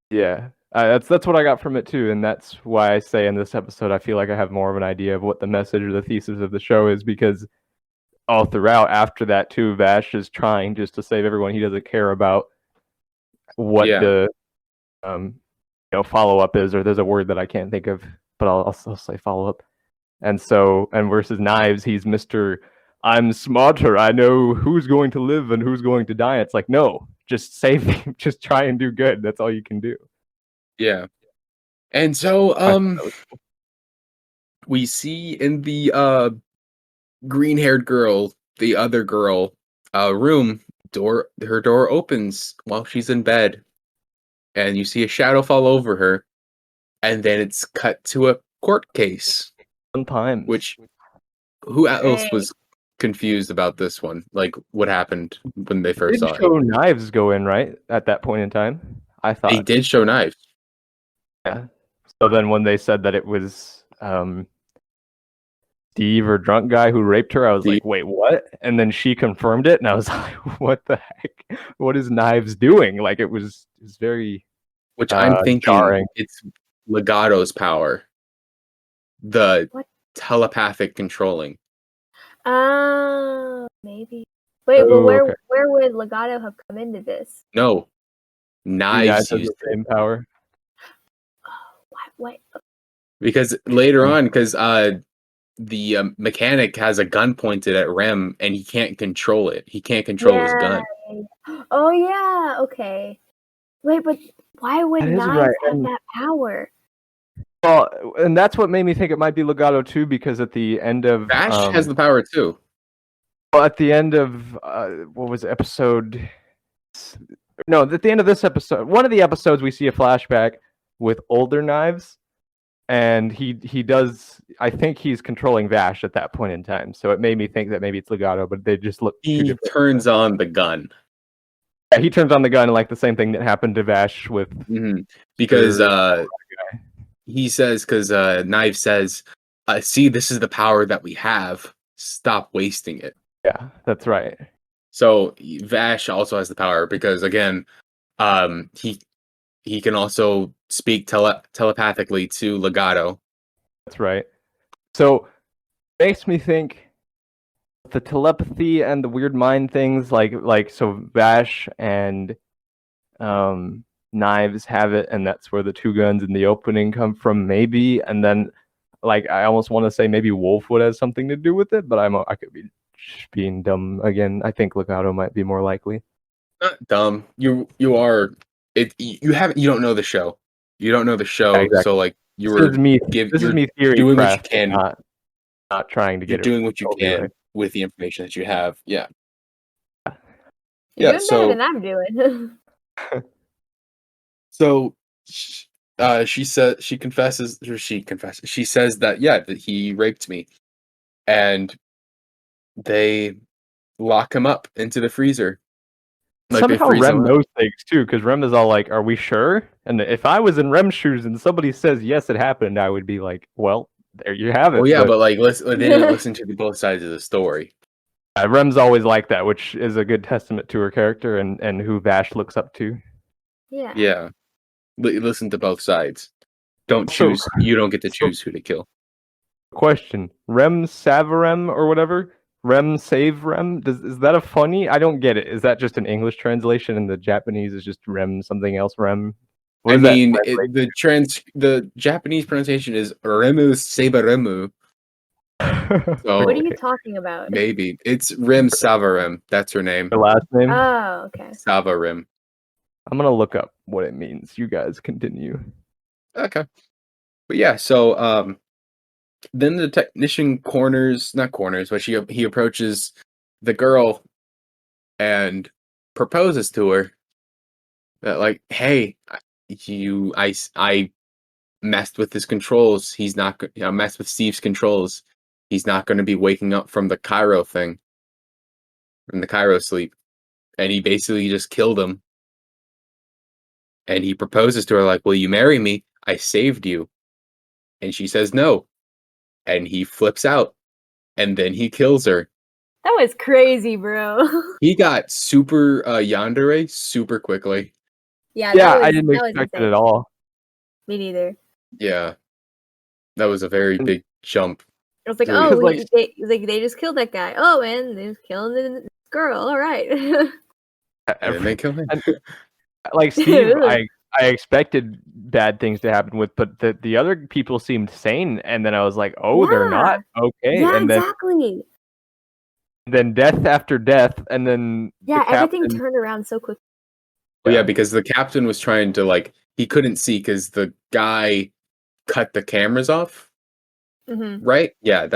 C: Yeah,
A: that's what I got from it too, and that's why I say in this episode I feel like I have more of an idea of what the message or the thesis of the show is, because all throughout after that too, Vash is trying just to save everyone he doesn't care about, what
C: Yeah.
A: the follow up is, or there's a word that I can't think of, but I'll say follow up. And so, and versus Knives, he's Mr. I'm smarter. I know who's going to live and who's going to die. It's like, no, just save him. Just try and do good. That's all you can do.
C: Yeah. And so,
A: I thought that was cool.
C: we see in the green-haired girl, the other girl, room her door opens while she's in bed, and you see a shadow fall over her, and then it's cut to a court case.
A: Sometimes.
C: Which, who else
B: Right.
C: was confused about this one? Like, what happened when they first
A: Did
C: saw it?
A: show Knives go in, right? At that point in time? I thought.
C: They did show knives.
A: Yeah. So then when they said that it was Steve or drunk guy who raped her, I was like, wait, what? And then she confirmed it, and I was like, what the heck? What is Knives doing? Like, it was very
C: Which I'm thinking
A: jarring.
C: it's Legato's power. The
B: What?
C: telepathic controlling.
B: Maybe. Wait, well,
A: Oh, okay.
B: where would Legato have come into this?
C: No.
A: Knives
C: Knives
A: has
C: used
A: the
C: it.
A: same power.
B: What?
C: Because later on, because the mechanic has a gun pointed at Rem and he can't control it. He can't control his gun.
B: Oh yeah, okay. Wait, but why would
A: That is
B: Knives
A: right,
B: have
A: and-
B: that power?
A: Well, and that's what made me think it might be Legato too, because at the end of
C: Bash has the power too.
A: well, at the end of what was it, episode? No, at the end of this episode, one of the episodes, we see a flashback with older Knives, and he does. I think he's controlling Vash at that point in time, so it made me think that maybe it's Legato, but they just look.
C: He turns on the gun.
A: Yeah, he turns on the gun, like the same thing that happened to Vash with.
C: Mm-hmm. Because he says, because Knife says, see, this is the power that we have. Stop wasting it.
A: Yeah, that's right.
C: So Vash also has the power because, again, he can also speak telepathically to Legato.
A: That's right. So it makes me think the telepathy and the weird mind things, like so Vash and Knives have it, and that's where the two guns in the opening come from, maybe. And then, like, I almost want to say maybe Wolfwood has something to do with it, but I could be being dumb again. I think Legato might be more likely.
C: Not dumb. You are it. You don't know the show. You don't know the show.
A: Yeah, exactly.
C: So like
A: This is me theory
C: doing
A: craft,
C: what you can.
A: Not trying to get
C: You're doing what you
A: totally
C: can
A: right.
C: with the information that you have. Yeah.
B: You're
C: Yeah,
B: doing
C: so-
B: better than I'm doing.
C: So she says she confesses she says that that he raped me, and they lock him up into the freezer. Like, they
A: Somehow
C: freeze
A: Rem
C: him up.
A: knows things too, because Rem is all like, "Are we sure?" And if I was in Rem's shoes and somebody says yes, it happened, I would be like, "Well, there you have it."
C: Well, yeah, but like, they didn't listen to both sides of the story.
A: Rem's always like that, which is a good testament to her character and who Vash looks up to.
B: Yeah.
C: Yeah, listen to both sides. Don't
A: So-
C: choose. You don't get to choose who to kill.
A: Question: Rem Savarem or whatever? Rem save Rem? Is that a funny? I don't get it. Is that just an English translation and the Japanese is just Rem something else? Rem. What
C: I
A: is that
C: mean,
A: translate?
C: the Japanese pronunciation is Remu Sabaremu. So
B: What are you talking about?
C: maybe it's Rim Savarem. That's her name.
A: Her last name?
B: Oh, okay.
C: Savarem.
A: I'm gonna look up what it means. You guys continue.
C: Okay. But yeah, so then the technician not corners, but he approaches the girl and proposes to her that, like, hey, I messed with his controls. He's not I messed with Steve's controls. He's not going to be waking up from the Cairo thing, from the Cairo sleep. And he basically just killed him. And he proposes to her like, will you marry me? I saved you. And she says no. And he flips out. And then he kills her.
B: That was crazy, bro.
C: He got super yandere super quickly.
B: Yeah,
A: I didn't expect it at all.
B: Me neither.
C: Yeah. That was a very big jump.
B: It was like,
C: Dude.
B: oh,
A: Like-
B: they just killed that guy. Oh, and they just killed the girl. All right.
C: And then they kill him.
A: like Steve, I expected bad things to happen with, but the other people seemed sane, and then I was like, oh, they're not okay,
B: Yeah,
A: and
B: exactly.
A: then death after death, and then
B: Yeah,
A: the
B: everything
A: captain,
B: turned around so quick.
C: Well, yeah, because the captain was trying to like he couldn't see because the guy cut the cameras off. Right? Yeah,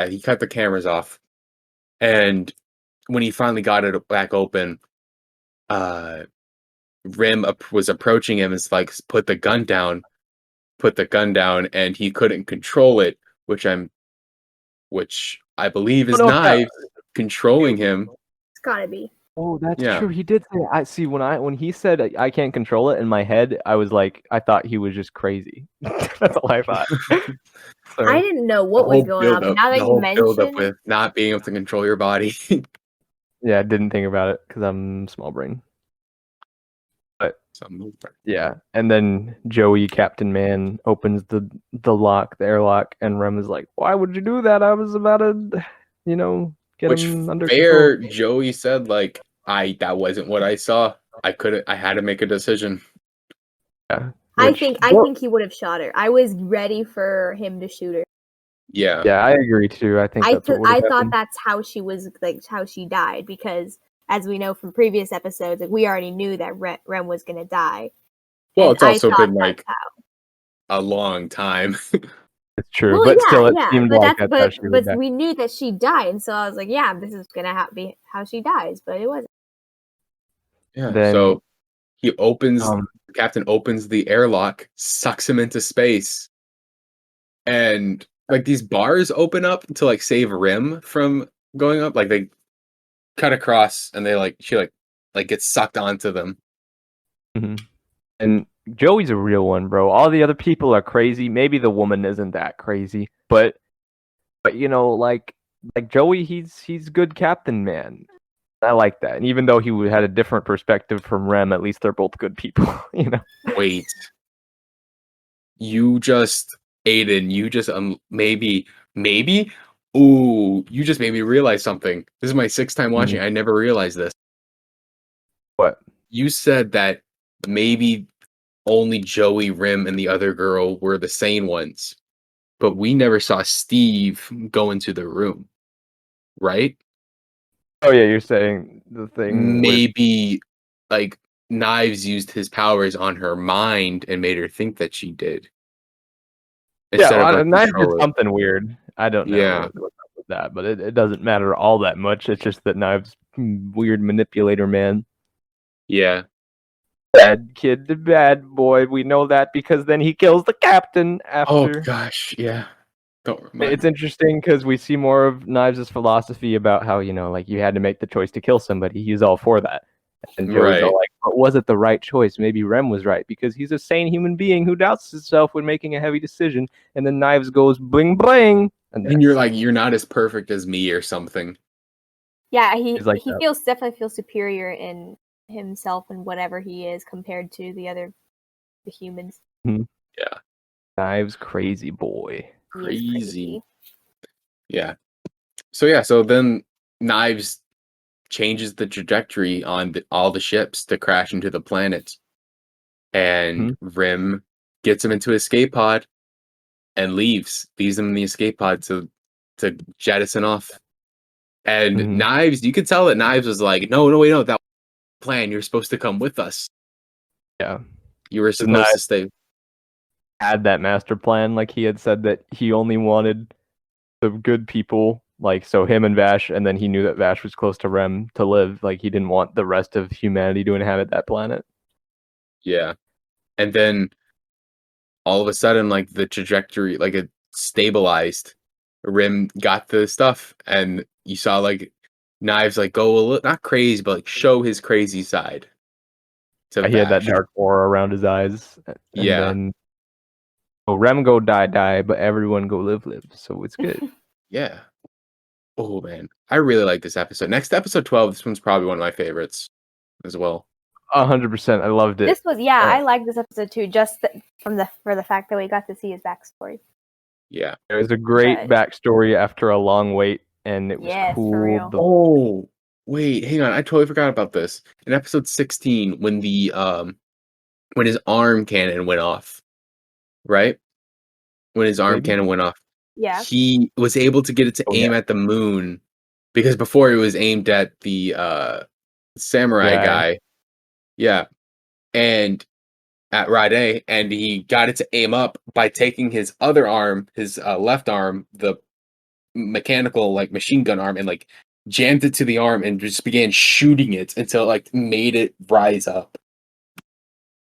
C: he cut the cameras off. And when he finally got it back open, Rim was approaching him and like put the gun down, and he couldn't control it, which I believe is
A: I don't know if that-
C: Knives controlling him.
B: It's gotta be.
A: Oh, that's
C: Yeah.
A: true. He did say. I see when he said I can't control it in my head. I was like, I thought he was just crazy. That's all I thought. So,
B: I didn't know what was going on, but now that you mention
C: with not being able to control your body.
A: yeah, I didn't think about it because I'm small brain. But yeah, and then Joey, Captain Man, opens the airlock, and Rem is like, "Why would you do that? I was about to, get
C: Which
A: him under
C: fair,
A: control."
C: Joey said like that wasn't what I saw. I had to make a decision.
A: Yeah,
B: I think he would have shot her. I was ready for him to shoot her.
C: Yeah.
A: Yeah, I agree too. I think
B: I
A: that's
B: thought that's how she was, like, how she died, because as we know from previous episodes, like, we already knew that Rem was gonna die.
C: Well,
B: And
C: it's also been
B: that's
C: like a long time.
A: It's true,
B: well,
A: but
B: yeah,
A: still, it
B: yeah,
A: seemed
B: but
A: like
B: that's
A: how she would die.
B: we knew that she died, and so I was like, yeah, this is gonna be how she dies, but it wasn't.
C: Yeah.
A: Then,
C: so he opens the captain opens the airlock, sucks him into space, and like these bars open up to like save Rim from going up. Like they cut across, and she gets sucked onto them.
A: And Joey's a real one, bro. All the other people are crazy. Maybe the woman isn't that crazy, but like Joey, he's good captain, man. I like that. And even though he had a different perspective from Rem, at least they're both good people,
C: Wait. You just Ayden, maybe you just made me realize something. This is my 6th time watching. I never realized this.
A: What?
C: You said that maybe only Joey, Rim, and the other girl were the sane ones, but we never saw Steve go into the room, right?
A: Oh yeah, you're saying the thing.
C: Maybe like Knives used his powers on her mind and made her think that she did. Instead of
A: Knives did something weird. I don't know
C: Yeah.
A: what's up with that, but it doesn't matter all that much. It's just that Knives, weird manipulator man.
C: Yeah.
A: Bad kid to bad boy. We know that because then he kills the captain after.
C: Oh gosh, yeah. Don't remind
A: It's interesting because we see more of Knives' philosophy about how, like you had to make the choice to kill somebody. He's all for that. And Joey's all like, but was it the right choice? Maybe Rem was right because he's a sane human being who doubts himself when making a heavy decision. And then Knives goes bling bling.
C: And you're like, you're not as perfect as me or something.
B: Yeah, he
A: definitely
B: feels superior in himself and whatever he is compared to the humans.
C: Yeah.
A: Knives crazy boy.
C: Crazy. Yeah. So then Knives changes the trajectory on all the ships to crash into the planet. And Rim gets him into his escape pod and leaves him in the escape pod to jettison off. And Knives, you could tell that Knives was like, no, wait, no, that plan, you're supposed to come with us.
A: Yeah.
C: You were supposed to stay.
A: Had that master plan, like he had said that he only wanted the good people, like so him and Vash, and then he knew that Vash was close to Rem to live. Like he didn't want the rest of humanity to inhabit that planet.
C: Yeah. And then all of a sudden, like the trajectory, like it stabilized. Rim got the stuff, and you saw like Knives like go a little not crazy, but like show his crazy side.
A: He had that dark aura around his eyes. And then Rem go die, but everyone go live. So it's good.
C: Yeah. Oh man, I really like this episode. Next episode 12. This one's probably one of my favorites as well.
A: 100%. I loved it.
B: This was I like this episode too, just for the fact that we got to see his backstory.
C: Yeah,
A: it was a great backstory after a long wait, and it was cool.
B: For real.
C: Oh wait, hang on, I totally forgot about this. In episode 16, when the when his arm cannon went off, right? When his arm
A: Maybe.
C: cannon went off,
B: Yeah.
C: he was able to get it to aim at the moon because before it was aimed at the samurai guy. Yeah. And at Rade, and he got it to aim up by taking his other arm, his left arm, the mechanical like machine gun arm, and like jammed it to the arm and just began shooting it until it like made it rise up.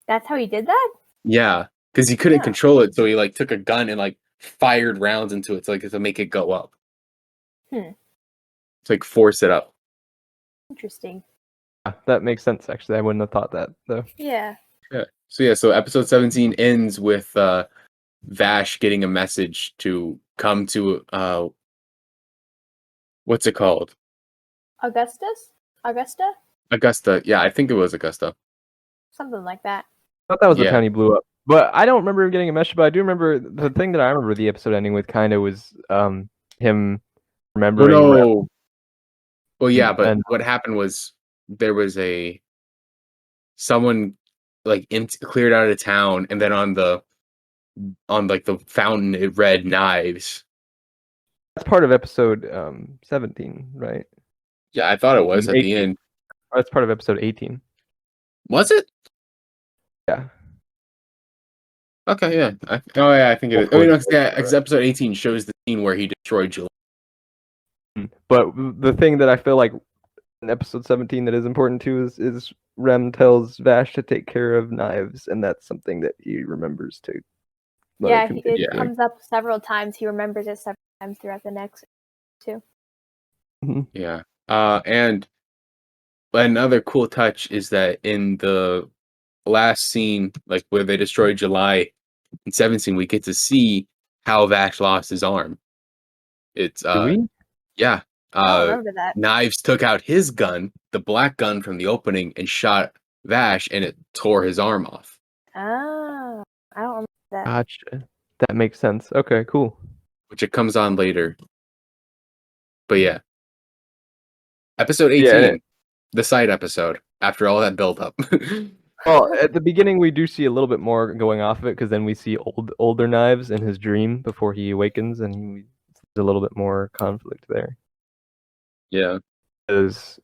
B: That's how he did that?
C: Yeah, because he couldn't
B: Yeah.
C: control it, so he like took a gun and like fired rounds into it to make it go up.
B: To
C: like force it up.
B: Interesting.
A: That makes sense, actually. I wouldn't have thought that, though.
B: Yeah.
C: Yeah. So episode 17 ends with Vash getting a message to come to what's it called?
B: Augusta?
C: Augusta. Yeah, I think it was Augusta.
B: Something like that.
A: I thought that was the
C: Yeah.
A: town he blew up. But I don't remember him getting a message, but I do remember the thing that I remember the episode ending with kind of was him remembering
C: Well, yeah, but
A: and
C: what happened was there was someone like cleared out of town, and then on like the fountain it read knives.
A: that's part of episode 17, right?
C: Yeah, I thought it was at
A: 18.
C: the end.
A: That's part of episode 18.
C: Was it?
A: Yeah.
C: Okay, yeah. I think it is.
A: Hopefully.
C: Because episode 18 shows the scene where he destroyed Julie.
A: But the thing that I feel like in episode 17 that is important too is Rem tells Vash to take care of knives, and that's something that he remembers to.
B: It comes up several times. He remembers it several times throughout the next two.
C: Yeah. And another cool touch is that in the last scene, like where they destroyed July in 17, we get to see how Vash lost his arm. It's
A: Do we?
C: Yeah.
B: I remember that.
C: Knives took out his gun, the black gun from the opening, and shot Vash, and it tore his arm off.
B: Oh, I don't remember that.
A: Gotcha. That makes sense. Okay, cool.
C: Which it comes on later. But yeah. Episode 18, the side episode, after all that build up.
A: Well, at the beginning we do see a little bit more going off of it, because then we see older Knives in his dream before he awakens, and there's a little bit more conflict there.
C: Yeah.
A: Because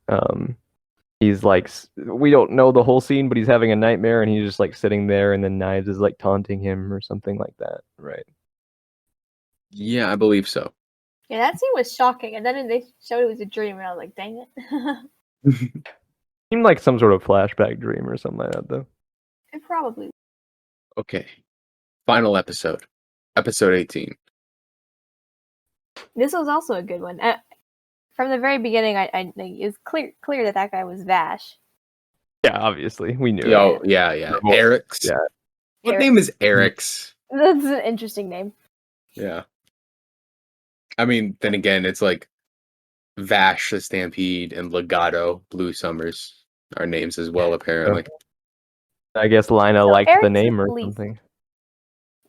A: he's like, we don't know the whole scene, but he's having a nightmare, and he's just like sitting there, and then Knives is like taunting him or something like that, right?
C: Yeah, I believe so.
B: Yeah, that scene was shocking, and then they showed it was a dream, and I was like, dang it.
A: Seemed like some sort of flashback dream or something like that, though.
B: It probably.
C: Okay. Final episode. Episode 18.
B: This was also a good one. From the very beginning, it was clear that guy was Vash.
A: Yeah, obviously. We knew
C: Yo,
A: it.
C: yeah. Eric's.
A: Yeah.
C: What name is Eric's?
B: That's an interesting name.
C: Yeah. I mean, then again, it's like Vash the Stampede and Legato Blue Summers are names as well, apparently.
A: I guess Lina liked the name or something.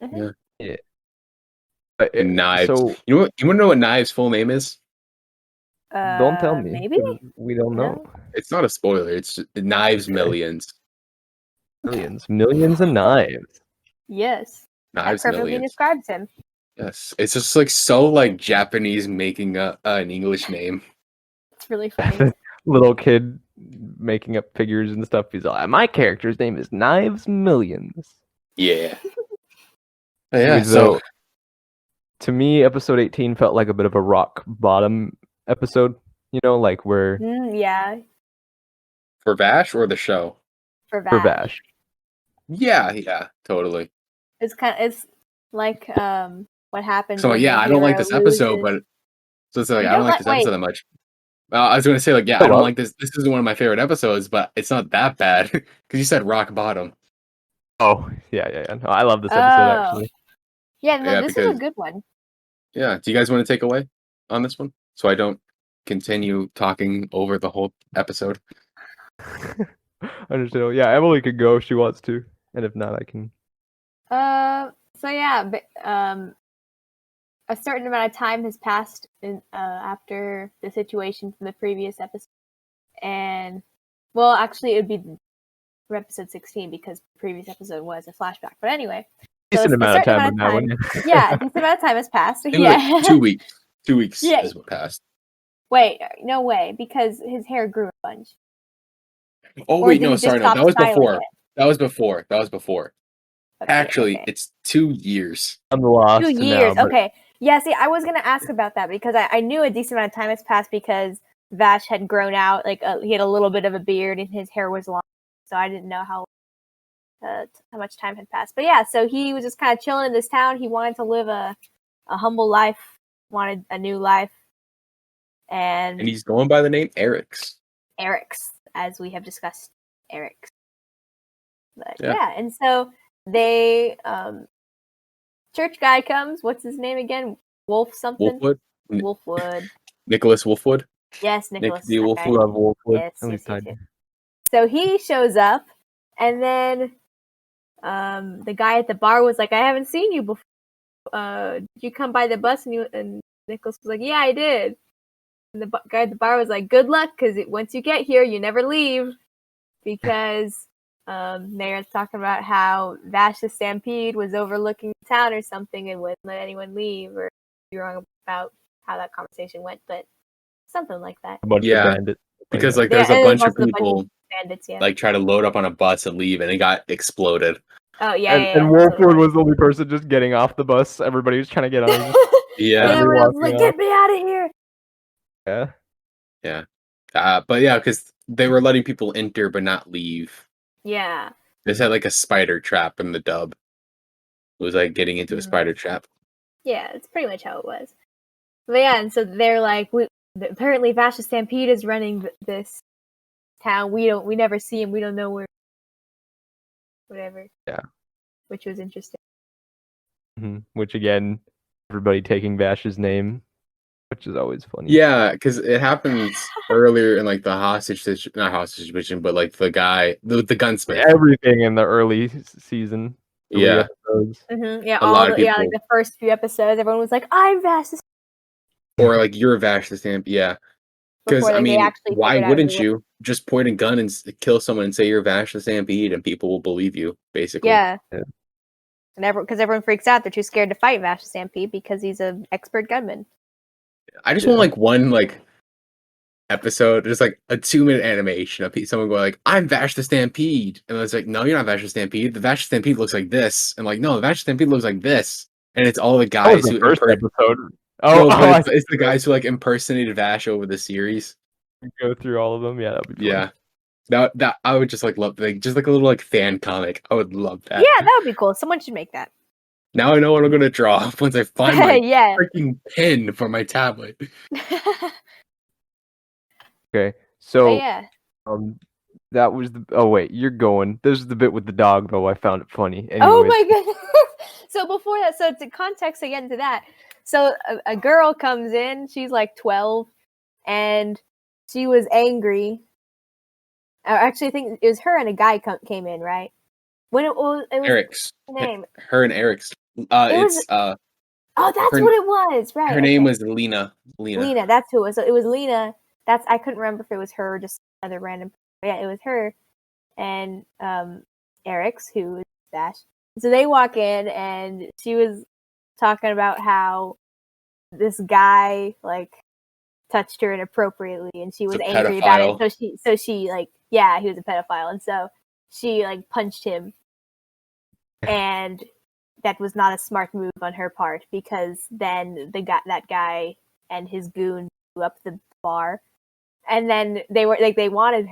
B: Mm-hmm.
C: Yeah.
A: Knives.
C: So you want to know what Knives' full name is?
A: Don't tell me.
B: Maybe
A: we don't know.
C: It's not a spoiler. It's Knives Millions.
A: Millions of knives.
B: Yes.
C: Knives
B: that perfectly
C: Millions.
B: describes him.
C: Yes, it's just like so like Japanese making an English name.
B: It's really funny.
A: Little kid making up figures and stuff. He's like, my character's name is Knives Millions.
C: Yeah. Yeah. So
A: to me, episode 18 felt like a bit of a rock bottom episode. You know, like where
B: yeah.
C: For Vash or the show?
B: For
A: Vash.
C: Yeah, totally.
B: It's like what happened.
C: So yeah, I don't like this episode, but so it's like I don't like this episode that much. I was gonna say like, yeah, I don't like this. This isn't one of my favorite episodes, but it's not that bad because you said rock bottom.
A: Oh yeah. No, I love this episode actually.
B: Yeah, no, this is a good one.
C: Yeah. Do you guys want to take away on this one so I don't continue talking over the whole episode?
A: Understood. Yeah, Emily could go if she wants to, and if not, I can.
B: So yeah, a certain amount of time has passed after the situation from the previous episode, and well, actually, it would be from episode 16 because the previous episode was a flashback. But anyway,
A: Decent amount of time on that one.
B: Yeah, a decent amount of time has passed.
C: It was like 2 weeks. 2 weeks is what passed.
B: Wait, no way, because his hair grew a bunch.
C: Oh wait, no, sorry, no, that was before. That was before.
B: Okay,
C: Actually, it's 2 years.
A: I'm lost.
B: 2 years.
A: Now, but...
B: Okay. Yeah, see, I was gonna ask about that because I knew a decent amount of time has passed because Vash had grown out, like he had a little bit of a beard and his hair was long, so I didn't know how much time had passed. But yeah, so he was just kind of chilling in this town. He wanted to live a humble life, wanted a new life, and
C: he's going by the name Eric's,
B: as we have discussed, Eric's. But yeah, and so they church guy comes. What's his name again? Wolf something. Wolfwood.
C: Nicholas Wolfwood.
B: Yes, Nicholas.
C: Nick Wolfwood.
A: Love Wolfwood.
B: Yes. So he shows up, and then the guy at the bar was like, "I haven't seen you before. Did you come by the bus?" And Nicholas was like, "Yeah, I did." And the guy at the bar was like, "Good luck, because once you get here, you never leave." Because they're talking about how Vash the Stampede was overlooking the town or something and wouldn't let anyone leave, or you're wrong about how that conversation went, but something like that.
A: A bunch of bandits.
C: Because like there's a bunch of people bandits, like try to load up on a bus and leave, and it got exploded.
B: Oh yeah,
A: and Wolfwood was the only person just getting off the bus. Everybody was trying to get on.
C: Yeah,
B: and everyone was like, "Get me out of here!"
C: Yeah. But yeah, because they were letting people enter but not leave.
B: Yeah.
C: This had like a spider trap in the dub. It was like getting into a spider trap.
B: Yeah, it's pretty much how it was. But yeah, and so they're like, apparently Vash the Stampede is running this town. We never see him. We don't know where. Whatever.
A: Yeah.
B: Which was interesting.
A: Mm-hmm. Which again, everybody taking Vash's name, which is always funny.
C: Yeah, because it happens earlier in like the not hostage situation, but like the guy, the gunsmith.
A: Everything in the early season.
C: Yeah.
B: Yeah, like the first few episodes, everyone was like, "I'm Vash the Stampede."
C: Or like, "You're Vash the Stampede." Yeah. Because I mean, why wouldn't you just point a gun and kill someone and say you're Vash the Stampede, and people will believe you, basically?
B: Yeah. And because everyone freaks out, they're too scared to fight Vash the Stampede because he's an expert gunman.
C: I just want like one like episode, just like a 2-minute animation of someone going like, "I'm Vash the Stampede," and it's like, "No, you're not Vash the Stampede. The Vash the Stampede looks like this," and like, "No, the Vash the Stampede looks like this," and it's all the guys who
A: first episode.
C: It's the guys who like impersonated Vash over the series.
A: Go through all of them. Yeah, that'd be fun.
C: Yeah. That I would just like love, like just like a little like fan comic. I would love that.
B: Yeah, that would be cool. Someone should make that.
C: Now I know what I'm gonna draw once I find my freaking pen for my tablet.
A: Okay, so that was the. Oh wait, you're going. This is the bit with the dog, though. I found it funny. Anyways.
B: Oh my goodness! So before that, so to context again to that, so a girl comes in. She's like 12, and she was angry. Actually, I think it was her and a guy came in, right? When it was
C: Eric's
B: name.
C: Her and Eric's. Oh, that's
B: what it was, right?
C: Her name was Lena.
B: Lena, that's who it was. So it was Lena. I couldn't remember if it was her or just another random. Yeah, it was her and Eric's, who was Vash. So they walk in, and she was talking about how this guy like touched her inappropriately, and she was angry about it. So she like, yeah, he was a pedophile, and so she like punched him, and that was not a smart move on her part, because then that guy and his goon blew up the bar, and then they wanted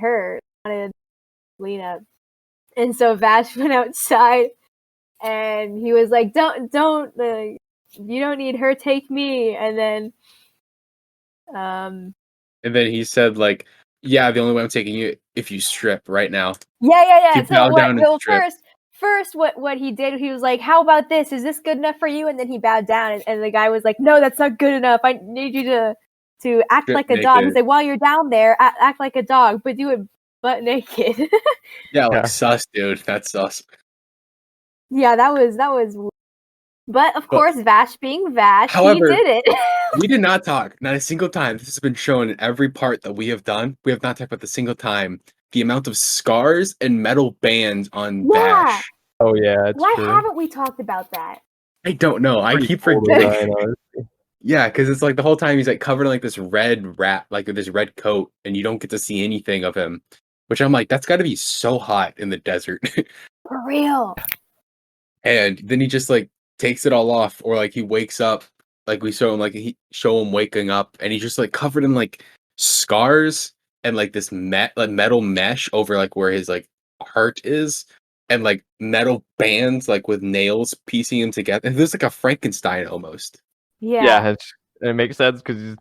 B: Lena, and so Vash went outside, and he was like, "Don't, you don't need her, take me," and then
C: he said like, "Yeah, the only way I'm taking you if you strip right now."
B: Yeah. So first, what he did, he was like, "How about this? Is this good enough for you?" And then he bowed down, and the guy was like, "No, that's not good enough. I need you to act like a dog." He's like, "While you're down there, act like a dog, but do it butt naked."
C: Yeah, like sus, dude. That's sus.
B: Yeah, that was. But of course, Vash being Vash,
C: however,
B: he did it.
C: We did not talk, not a single time. This has been shown in every part that we have done. We have not talked about the single time the amount of scars and metal bands on
B: Yeah.
C: Vash.
A: Oh yeah, that's
B: Why
A: true.
B: haven't we talked about that?
C: I don't know. I
A: Pretty
C: keep
A: cool
C: forgetting.
A: design, honestly.
C: Yeah, because it's like the whole time he's like covered in like this red wrap, like this red coat, and you don't get to see anything of him. Which I'm like, that's got to be so hot in the desert.
B: For real.
C: And then he just like takes it all off, or like he wakes up, like we show him waking up, and he's just like covered in like scars and like this metal mesh over like where his like heart is, and like metal bands like with nails piecing him together. And there's like a Frankenstein almost.
B: Yeah.
A: It makes sense because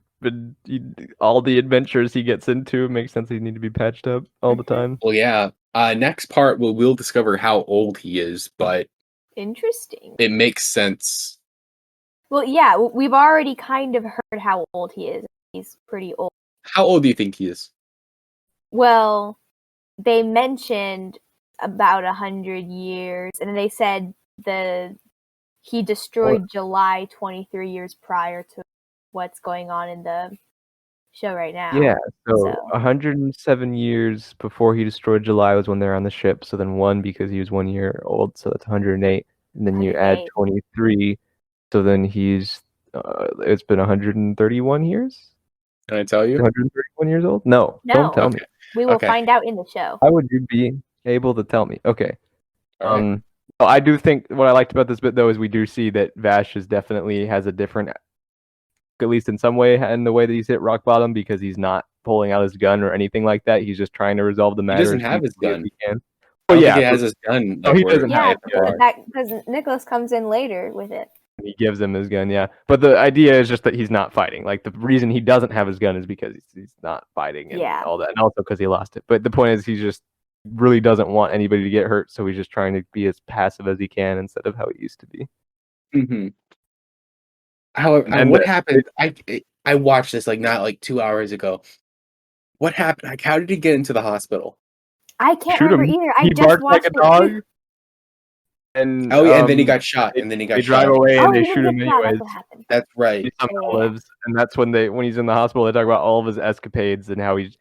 A: all the adventures he gets into, it makes sense he need to be patched up all the time.
C: Well, yeah. Next part, we'll discover how old he is, but
B: Interesting.
C: it makes sense.
B: Well, yeah, we've already kind of heard how old he is. He's pretty old.
C: How old do you think he is?
B: Well, they mentioned about 100 years, and they said he destroyed July 23 years prior to what's going on in the show right now.
A: Yeah, so 107 years before he destroyed July was when they're on the ship. So then 1 because he was 1 year old, so that's 108. And then you add 23, so then he's it's been 131 years.
C: Can I tell you?
A: 131 years old? No, don't tell me.
B: We will find out in the show.
A: How would you be able to tell me? Okay.
C: All right.
A: Well, I do think what I liked about this bit though is we do see that Vash definitely has a different, at least in some way, in the way that he's hit rock bottom, because he's not pulling out his gun or anything like that. He's just trying to resolve the matter.
C: He doesn't have his gun.
A: He can.
C: Well, yeah, he has his gun.
A: No, he doesn't have it.
B: Because Nicholas comes in later with it.
A: He gives him his gun, yeah. But the idea is just that he's not fighting. Like the reason he doesn't have his gun is because he's not fighting and all that, and also because he lost it. But the point is, he just really doesn't want anybody to get hurt, so he's just trying to be as passive as he can instead of how he used to be.
C: Mm-hmm. However, and what happened? I watched this not 2 hours ago. What happened? Like, how did he get into the hospital?
B: I can't remember either. I just watched
A: like a dog. And
C: and then he got shot. And then he got shot.
A: They drive away and they shoot him anyways.
C: That's right.
A: He somehow lives, and that's when he's in the hospital. They talk about all of his escapades and how he's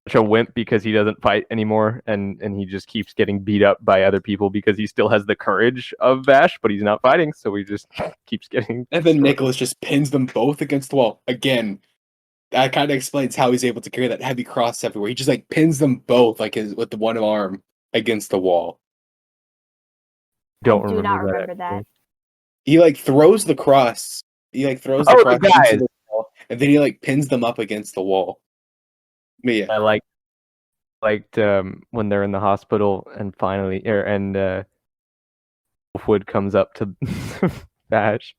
A: such a wimp because he doesn't fight anymore, and he just keeps getting beat up by other people because he still has the courage of Vash, but he's not fighting, so he just keeps getting.
C: And then Nicholas just pins them both against the wall again. That kind of explains how he's able to carry that heavy cross everywhere. He just pins them both with the one arm against the wall.
B: I do not remember that.
C: He throws the cross. He throws the cross into the wall, and then he pins them up against the wall. But yeah,
A: I liked when they're in the hospital and finally Wolfwood comes up to Vash,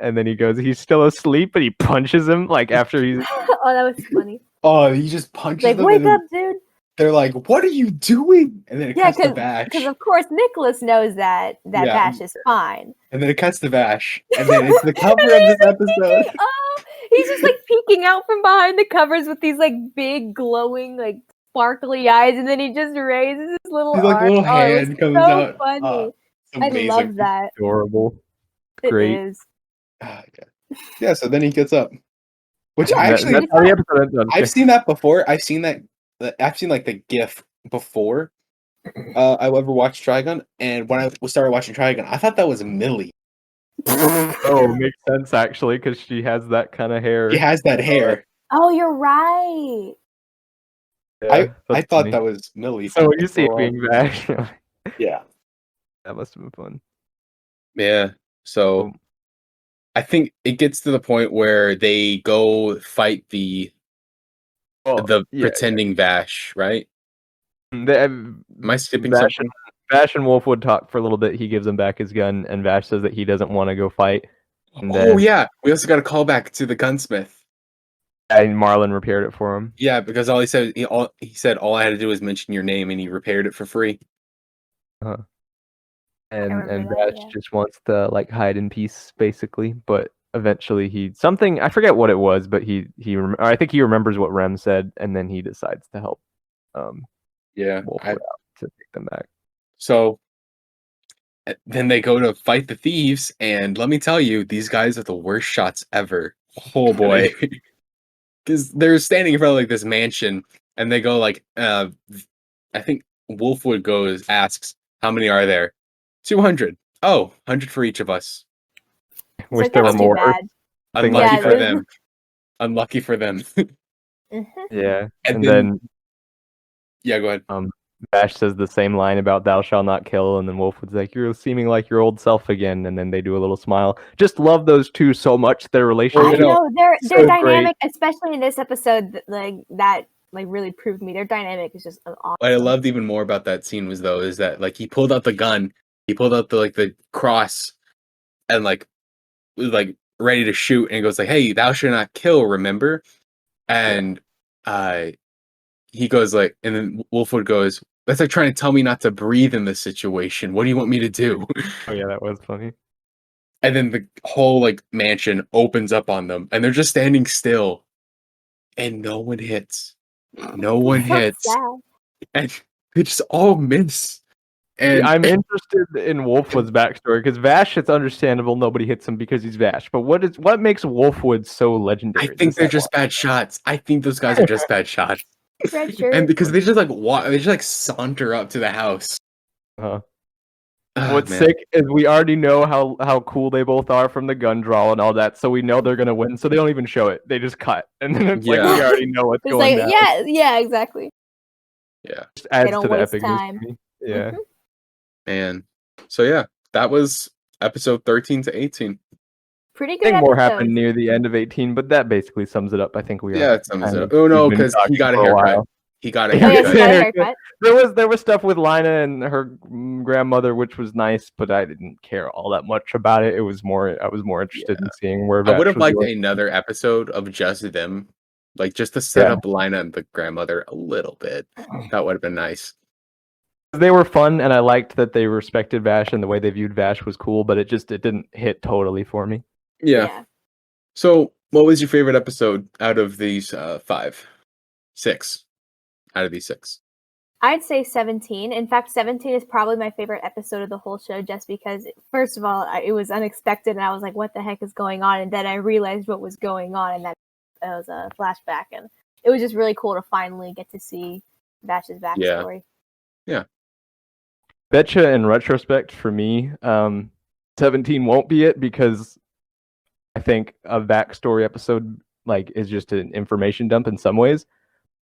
A: and then he goes, he's still asleep, but he punches him after he's.
B: Oh, that was funny.
C: Oh, he just punches them.
B: Wake up, dude.
C: They're like, "What are you doing?" And then it cuts to Vash.
B: Because of course Nicholas knows that Vash is fine.
C: And then it cuts to Vash, and then it's the cover of this episode.
B: He's just peeking out from behind the covers with these big glowing sparkly eyes, and then he just raises his little arm.
C: Little hand comes out.
B: Funny. I love that.
A: Adorable.
B: It
A: Great.
B: Is.
C: Yeah. So then he gets up, which
A: that's how the episode ends on.
C: I've seen that before. I've seen the GIF before. I ever watched Trigun, and when I started watching Trigun, I thought that was Millie.
A: Oh, it makes sense actually, because she has that kind of hair.
C: She has that hair.
B: Oh, you're right.
C: Yeah, I thought that was Millie.
A: So when you see it being Vash,
C: yeah,
A: that must have been fun.
C: Yeah. So I think it gets to the point where they go fight the pretending Vash, right? Am I skipping something?
A: Vash and Wolfwood talk for a little bit. He gives him back his gun, and Vash says that he doesn't want to go fight.
C: Yeah, we also got a call back to the gunsmith.
A: And Marlon repaired it for him.
C: Yeah, because all he said, he said all I had to do was mention your name, and he repaired it for free.
A: And Vash just wants to hide in peace, basically. But eventually, I forget what it was, but I think he remembers what Rem said, and then he decides to help. Wolfwood out to take them back.
C: So then they go to fight the thieves, and let me tell you, these guys are the worst shots ever. Oh boy. Because they're standing in front of this mansion, and they go I think Wolfwood asks, how many are there? 200. Oh, 100 for each of us.
B: It's
A: Wish
B: like,
A: there were
B: that's too
A: more.
B: bad.
A: Things
C: Unlucky
B: Yeah,
C: for
B: this-
C: them. Unlucky for them.
B: Mhm.
A: Yeah,
C: And
A: and then
C: Yeah, go ahead.
A: Vash says the same line about "Thou shalt not kill," and then Wolfwood's like, "You're seeming like your old self again," and then they do a little smile. Just love those two so much. Their
B: I
A: relationship.
B: know they're
A: so
B: dynamic, especially in this episode. That really proved me their dynamic is just awesome.
C: What I loved even more about that scene is that like he pulled out the gun, he pulled out the cross, and was ready to shoot, and he goes like, "Hey, thou shalt not kill, remember?" And he goes like, and then Wolfwood goes, "That's like trying to tell me not to breathe in this situation. What do you want me to do?"
A: Oh yeah, that was funny.
C: And then the whole mansion opens up on them, and they're just standing still, and no one hits. No one
B: So
C: hits,
B: sad.
C: and they just all miss. And
A: I'm interested in Wolfwood's backstory because Vash, it's understandable nobody hits him because he's Vash. But what makes Wolfwood so legendary?
C: I think they're just bad shots. I think those guys are just bad shots.
B: Red shirt.
C: And because they just they just saunter up to the house.
A: Uh-huh.
C: Ah,
A: What's
C: man.
A: sick is we already know how cool they both are from the gun draw and all that, so we know they're gonna win. So they don't even show it; they just cut, and then it's like
C: Yeah.
A: we already know what's
B: It's
A: going
B: like,
A: down.
B: yeah, exactly.
C: Yeah,
A: Just adds
B: don't
A: to the
B: waste
A: epicness
B: time.
A: to me. Yeah.
B: Mhm.
C: and so yeah, that was episode 13 to 18.
B: Pretty
A: I
B: good
A: think more
B: episode.
A: happened near the end of 18, but that basically sums it up. I think we
C: Yeah,
A: are.
C: it sums it
A: kind
C: up.
A: of-
C: Oh no,
A: we've been
C: because he
A: talking
C: got a
A: for
C: haircut.
A: while.
C: He got a
B: Oh yeah,
C: haircut.
B: she got a haircut.
A: There was stuff with Lina and her grandmother, which was nice, but I didn't care all that much about it. I was more interested in seeing where
C: I
A: Vash
C: would have
A: was
C: liked
A: going.
C: another episode of just them, just to set up Lina and the grandmother a little bit. That would have been nice.
A: They were fun, and I liked that they respected Vash and the way they viewed Vash was cool, but it didn't hit totally for me.
C: Yeah. So, what was your favorite episode out of these 6? Out of these 6.
B: I'd say 17. In fact, 17 is probably my favorite episode of the whole show just because, first of all, it was unexpected and I was like, what the heck is going on? And then I realized what was going on and that was a flashback. And it was just really cool to finally get to see Vash's backstory.
C: Yeah.
A: Betcha, in retrospect, for me, 17 won't be it because I think a backstory episode is just an information dump in some ways.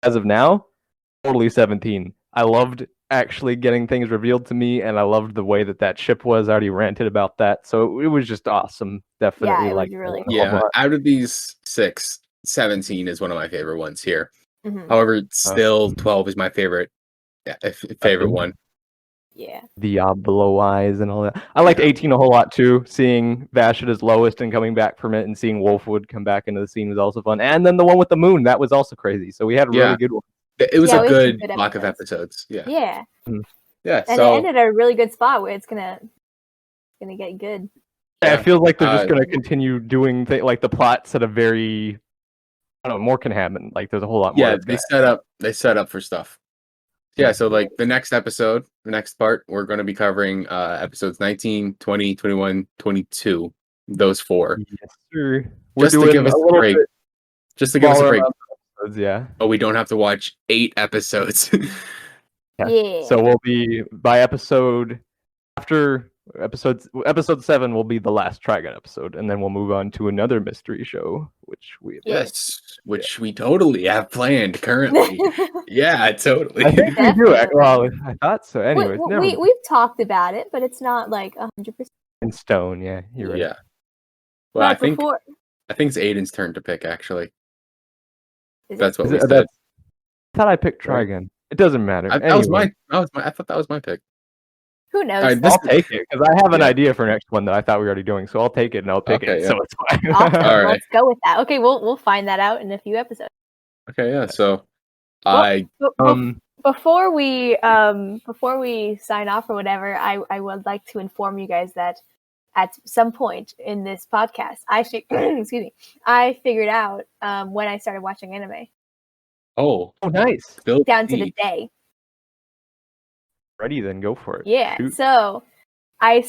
A: As of now, totally 17. I loved actually getting things revealed to me, and I loved the way that ship was. I already ranted about that, so it was just awesome. Definitely,
B: Yeah, it was really cool.
C: Yeah, out of these 6, 17 is one of my favorite ones here.
B: Mhm.
C: However, still 12 is my favorite one.
B: Yeah.
A: Diablo eyes and all that. I liked 18 a whole lot too. Seeing Vash at his lowest and coming back from it, and seeing Wolfwood come back into the scene was also fun. And then the one with the moon, that was also crazy. So we had a really good one.
C: It was
B: Yeah,
C: a
B: we had some
C: good
B: good
C: block of episodes. Yeah.
B: Yeah.
C: Yeah.
B: And
C: So
B: it ended at a really good spot where it's gonna get good.
A: Yeah, it feels like they're just gonna continue doing like the plots at a very, I don't know, more can happen. Like there's a whole lot more.
C: yeah, they set up for stuff. Yeah, so the next episode, the next part, we're going to be covering episodes 19, 20, 21, 22. Those 4.
A: Yes, sir.
C: Just to give us a break. Just to give us a break.
A: Episodes, yeah.
C: But we don't have to watch 8 episodes.
B: Yeah.
A: So we'll be by after episode 7 will be the last Trigun episode, and then we'll move on to another mystery show, which
C: which we totally have planned currently. Yeah, totally.
A: I think we do. Well, I thought so. Anyways,
B: we've talked about it, but it's not 100%
A: in stone. Yeah, you're right.
C: Yeah. Well,
B: but
C: I think it's Ayden's turn to pick. Actually, that's what we said.
A: I thought I picked Trigun. It doesn't matter.
C: That was mine. I thought that was my pick.
B: Who knows?
C: Right,
A: I'll take it because I have an idea for next one that I thought we were already doing. So I'll take it and I'll pick it.
C: Yeah.
A: So it's fine.
B: Awesome.
C: All right.
B: Let's go with that. Okay, we'll find that out in a few episodes.
C: Okay, yeah. So
B: before we sign off or whatever, I would like to inform you guys that at some point in this podcast, I figured out when I started watching anime.
C: Oh,
A: nice.
B: Down to the day.
A: Ready, then go for it.
B: Yeah.
A: Shoot.
B: So I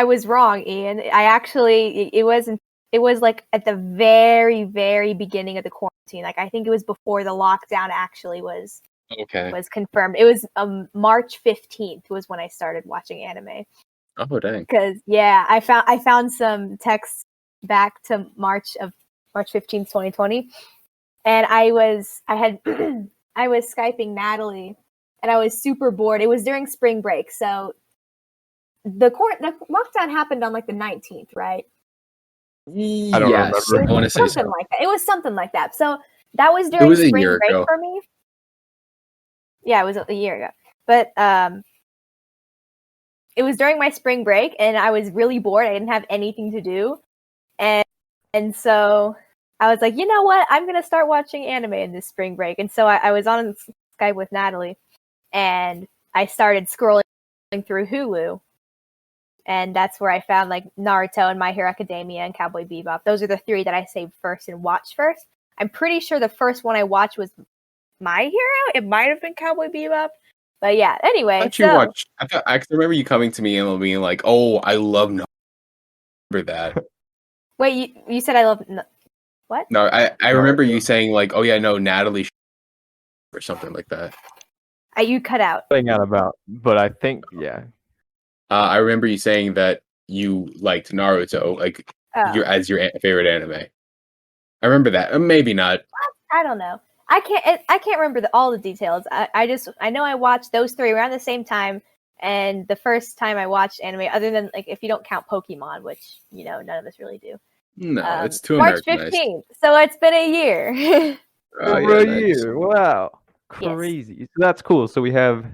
B: was wrong, Ian. It was like at the very, very beginning of the quarantine. Like I think it was before the lockdown actually was
C: Okay.
B: was confirmed. It was March 15th was when I started watching anime.
C: Oh dang.
B: Because I found some texts back to March 15th, 2020, and I was Skyping Natalie, and I was super bored. It was during spring break, so the lockdown happened on like the 19th, right?
A: I don't
C: Yes,
A: remember.
C: I want to say
B: Something
C: so.
B: like that. It was something like that. So that was
C: It
B: during
C: was a
B: spring
C: year
B: break
C: ago.
B: for me. Yeah, it was a year ago. But it was during my spring break, and I was really bored. I didn't have anything to do, and so I was like, you know what? I'm gonna start watching anime in this spring break. And so I was on Skype with Natalie, and I started scrolling through Hulu, and that's where I found like Naruto and My Hero Academia and Cowboy Bebop. Those are the three that I saved first and watched first. I'm pretty sure the first one I watched was My Hero. It might have been Cowboy Bebop. But yeah, anyway,
C: I remember you coming to me and being like, "Oh, I love Naruto." Remember that?
B: Wait, you said I love what?
C: No, I remember
A: Naruto.
C: you saying like, "Oh yeah, no, Natalie," or something like that.
B: You cut out.
A: Playing out about, but I think
C: I remember you saying that you liked Naruto, like
B: Oh.
C: as your favorite anime. I remember that. Maybe not.
B: I don't know. I can't remember all the details. I know I watched those three around the same time, and the first time I watched anime, other than like if you don't count Pokemon, which none of us really do.
C: No, it's too
B: March
C: Americanized.
B: 15th. So it's been a year.
A: over a
C: Nice.
A: year. Wow,
B: Yes.
A: crazy. So that's cool. So we have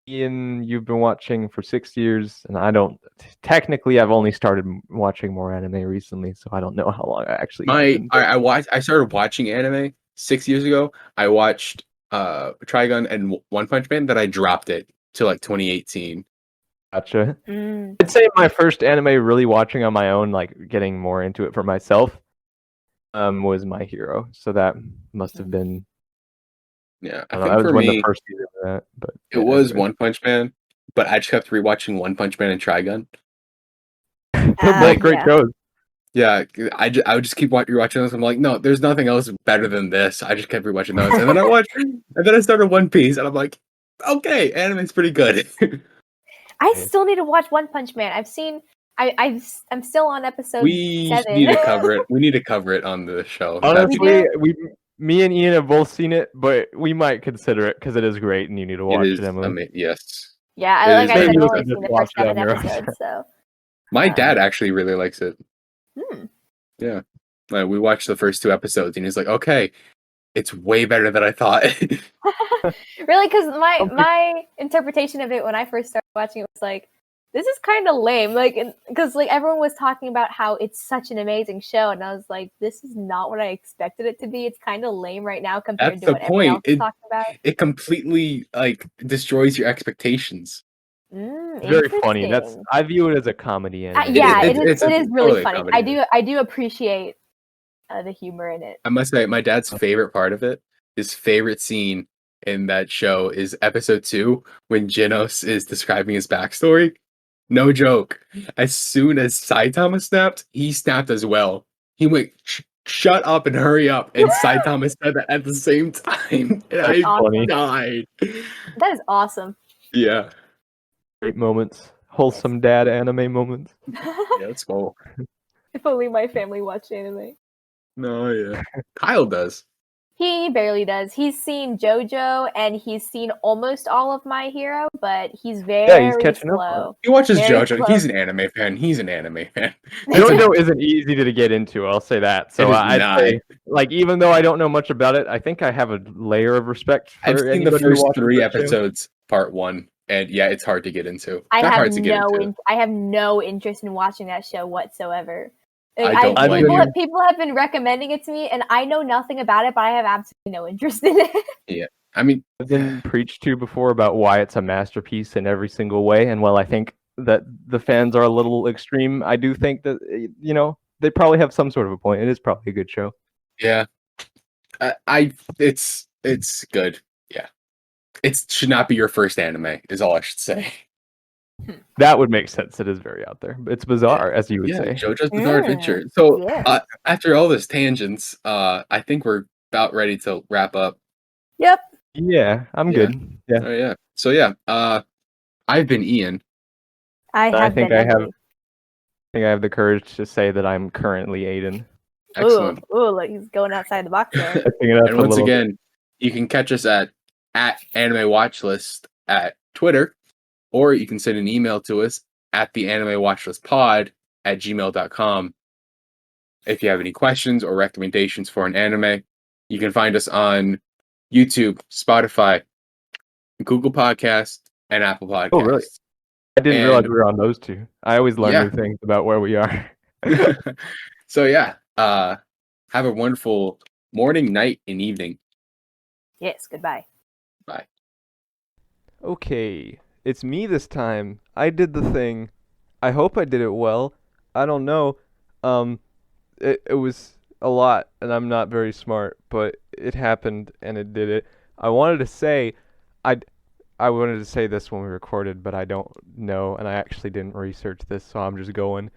A: Ian. You've been watching for 6 years, and I don't. Technically, I've only started watching more anime recently, so I don't know how long I actually.
C: I started watching anime 6 years ago. I watched Trigun and One Punch Man. Then I dropped it to like 2018.
A: Gotcha.
B: Mm.
A: I'd say my first anime really watching on my own, like getting more into it for myself, was My Hero. So that must have been.
C: Yeah,
A: I
C: I
A: don't know,
C: think
A: that was
C: for
A: when
C: me
A: the first season of that. But
C: it
A: yeah,
C: was
A: anyway.
C: One Punch Man, but I just kept rewatching One Punch Man and Trigun.
A: They're both great
B: Yeah.
A: shows.
C: Yeah, I would just keep rewatching those. I'm like, no, there's nothing else better than this. I just kept rewatching those, and then I started One Piece, and I'm like, okay, anime's pretty good.
B: I still need to watch One Punch Man. I'm still on episode
C: We
B: 7.
C: need to cover it. We need to cover it on the show.
A: Honestly, me and Ian have both seen it, but we might consider it because it is great, and you need to
C: It
A: watch
C: is.
A: it, Emily.
C: Yes,
B: Yeah,
C: It
B: like
C: is
B: I
C: very
B: said, I've
C: good.
B: only
A: Just
B: seen the
A: watch
B: first
A: it on
B: 7
A: your own.
B: episodes, so.
C: my dad actually really likes it.
B: Hmm.
C: Yeah, like, we watched the first 2 episodes, and he's like, okay, it's way better than I thought.
B: Really, because
A: Some people-
B: my interpretation of it when I first started watching it was like, this is kind of lame. Like, because like everyone was talking about how it's such an amazing show, and I was like, this is not what I expected it to be. It's kind of lame right now compared
C: That's
B: to
C: the
B: what everyone else
C: point.
B: is talking about.
C: It completely like destroys your expectations.
A: Very funny.
B: Interesting.
A: I view it as a comedy anime.
B: Yeah, it
C: It's
B: is really
C: totally a
B: funny.
C: comedy.
B: I do appreciate the humor in it.
C: I must say, my dad's favorite part of it, his favorite scene in that show is episode 2 when Genos is describing his backstory. No joke. As soon as Saitama snapped, he snapped as well. He went, shut up and hurry up. And Saitama said that at the same time. And I
B: awesome.
C: died.
B: That is awesome.
C: Yeah.
A: Great moments, wholesome dad anime moments.
C: Yeah, let's go.
B: If only my family watched anime.
C: No, yeah. Kyle does.
B: He barely does. He's seen JoJo and he's seen almost all of My Hero, but he's very
A: catching up on
B: slow.
C: He watches
B: Very
C: JoJo.
B: slow.
C: He's an anime fan. He's an anime fan.
A: JoJo isn't easy to get into. I'll say that. So
C: It is
A: I'd
C: not.
A: say, like, even though I don't know much about it, I think I have a layer of respect for
C: I've seen the
A: anybody who
C: first
A: watches
C: 3
A: that show.
C: episodes, part 1, and yeah, it's hard to get into.
B: I
C: Not
B: have
C: hard to get into.
B: I have no interest in watching that show whatsoever. Like,
C: I don't blame you.
B: People have been recommending it to me, and I know nothing about it, but I have absolutely no interest in it.
C: Yeah, I mean,
A: I've been preached to before about why it's a masterpiece in every single way, and while I think that the fans are a little extreme, I do think that they probably have some sort of a point. It is probably a good show.
C: yeah, it's good. Yeah, it should not be your first anime. Is all I should say.
A: That would make sense. It is very out there. It's bizarre, as you would say.
C: JoJo's Bizarre Adventure. So
B: Yeah.
C: after all this tangents, I think we're about ready to wrap up.
B: Yep.
A: Yeah, I'm
C: Yeah.
A: good. Yeah.
C: Oh yeah. So yeah, I've been Ian.
B: I
A: I
B: have
A: think
B: been
A: I have
B: Emily.
A: I think I have the courage to say that I'm currently Ayden.
B: Ooh,
C: Excellent.
B: look, he's going outside the box there.
A: Picking it up
C: And
A: a
C: once
A: little bit.
C: again, you can catch us at Anime Watchlist at Twitter, or you can send an email to us at the Anime Watchlist Pod at gmail.com. If you have any questions or recommendations for an anime, you can find us on YouTube, Spotify, Google Podcast, and Apple Podcasts.
A: Oh, really? I didn't realize
C: And
A: we were on those two. I always learn
C: yeah.
A: new things about where we are.
C: So yeah, have a wonderful morning, night, and evening.
B: Yes, goodbye.
C: Bye.
A: Okay, it's me this time. I did the thing. I hope I did it well. I don't know. It was a lot, and I'm not very smart, but it happened, and it did it. I wanted to say, I I wanted to say this when we recorded, but I don't know, and I actually didn't research this, so I'm just going.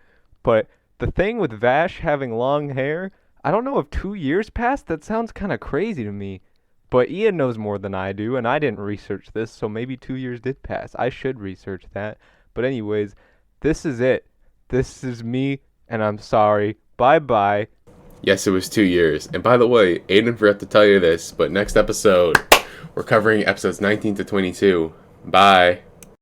A: But the thing with Vash having long hair, I don't know if 2 years passed. That sounds kind of crazy to me. But Ian knows more than I do, and I didn't research this, so maybe 2 years did pass. I should research that. But anyways, this is it. This is me, and I'm sorry. Bye bye.
C: Yes, it was 2 years. And by the way, Aiden forgot to tell you this, but next episode, we're covering episodes 19 to 22. Bye.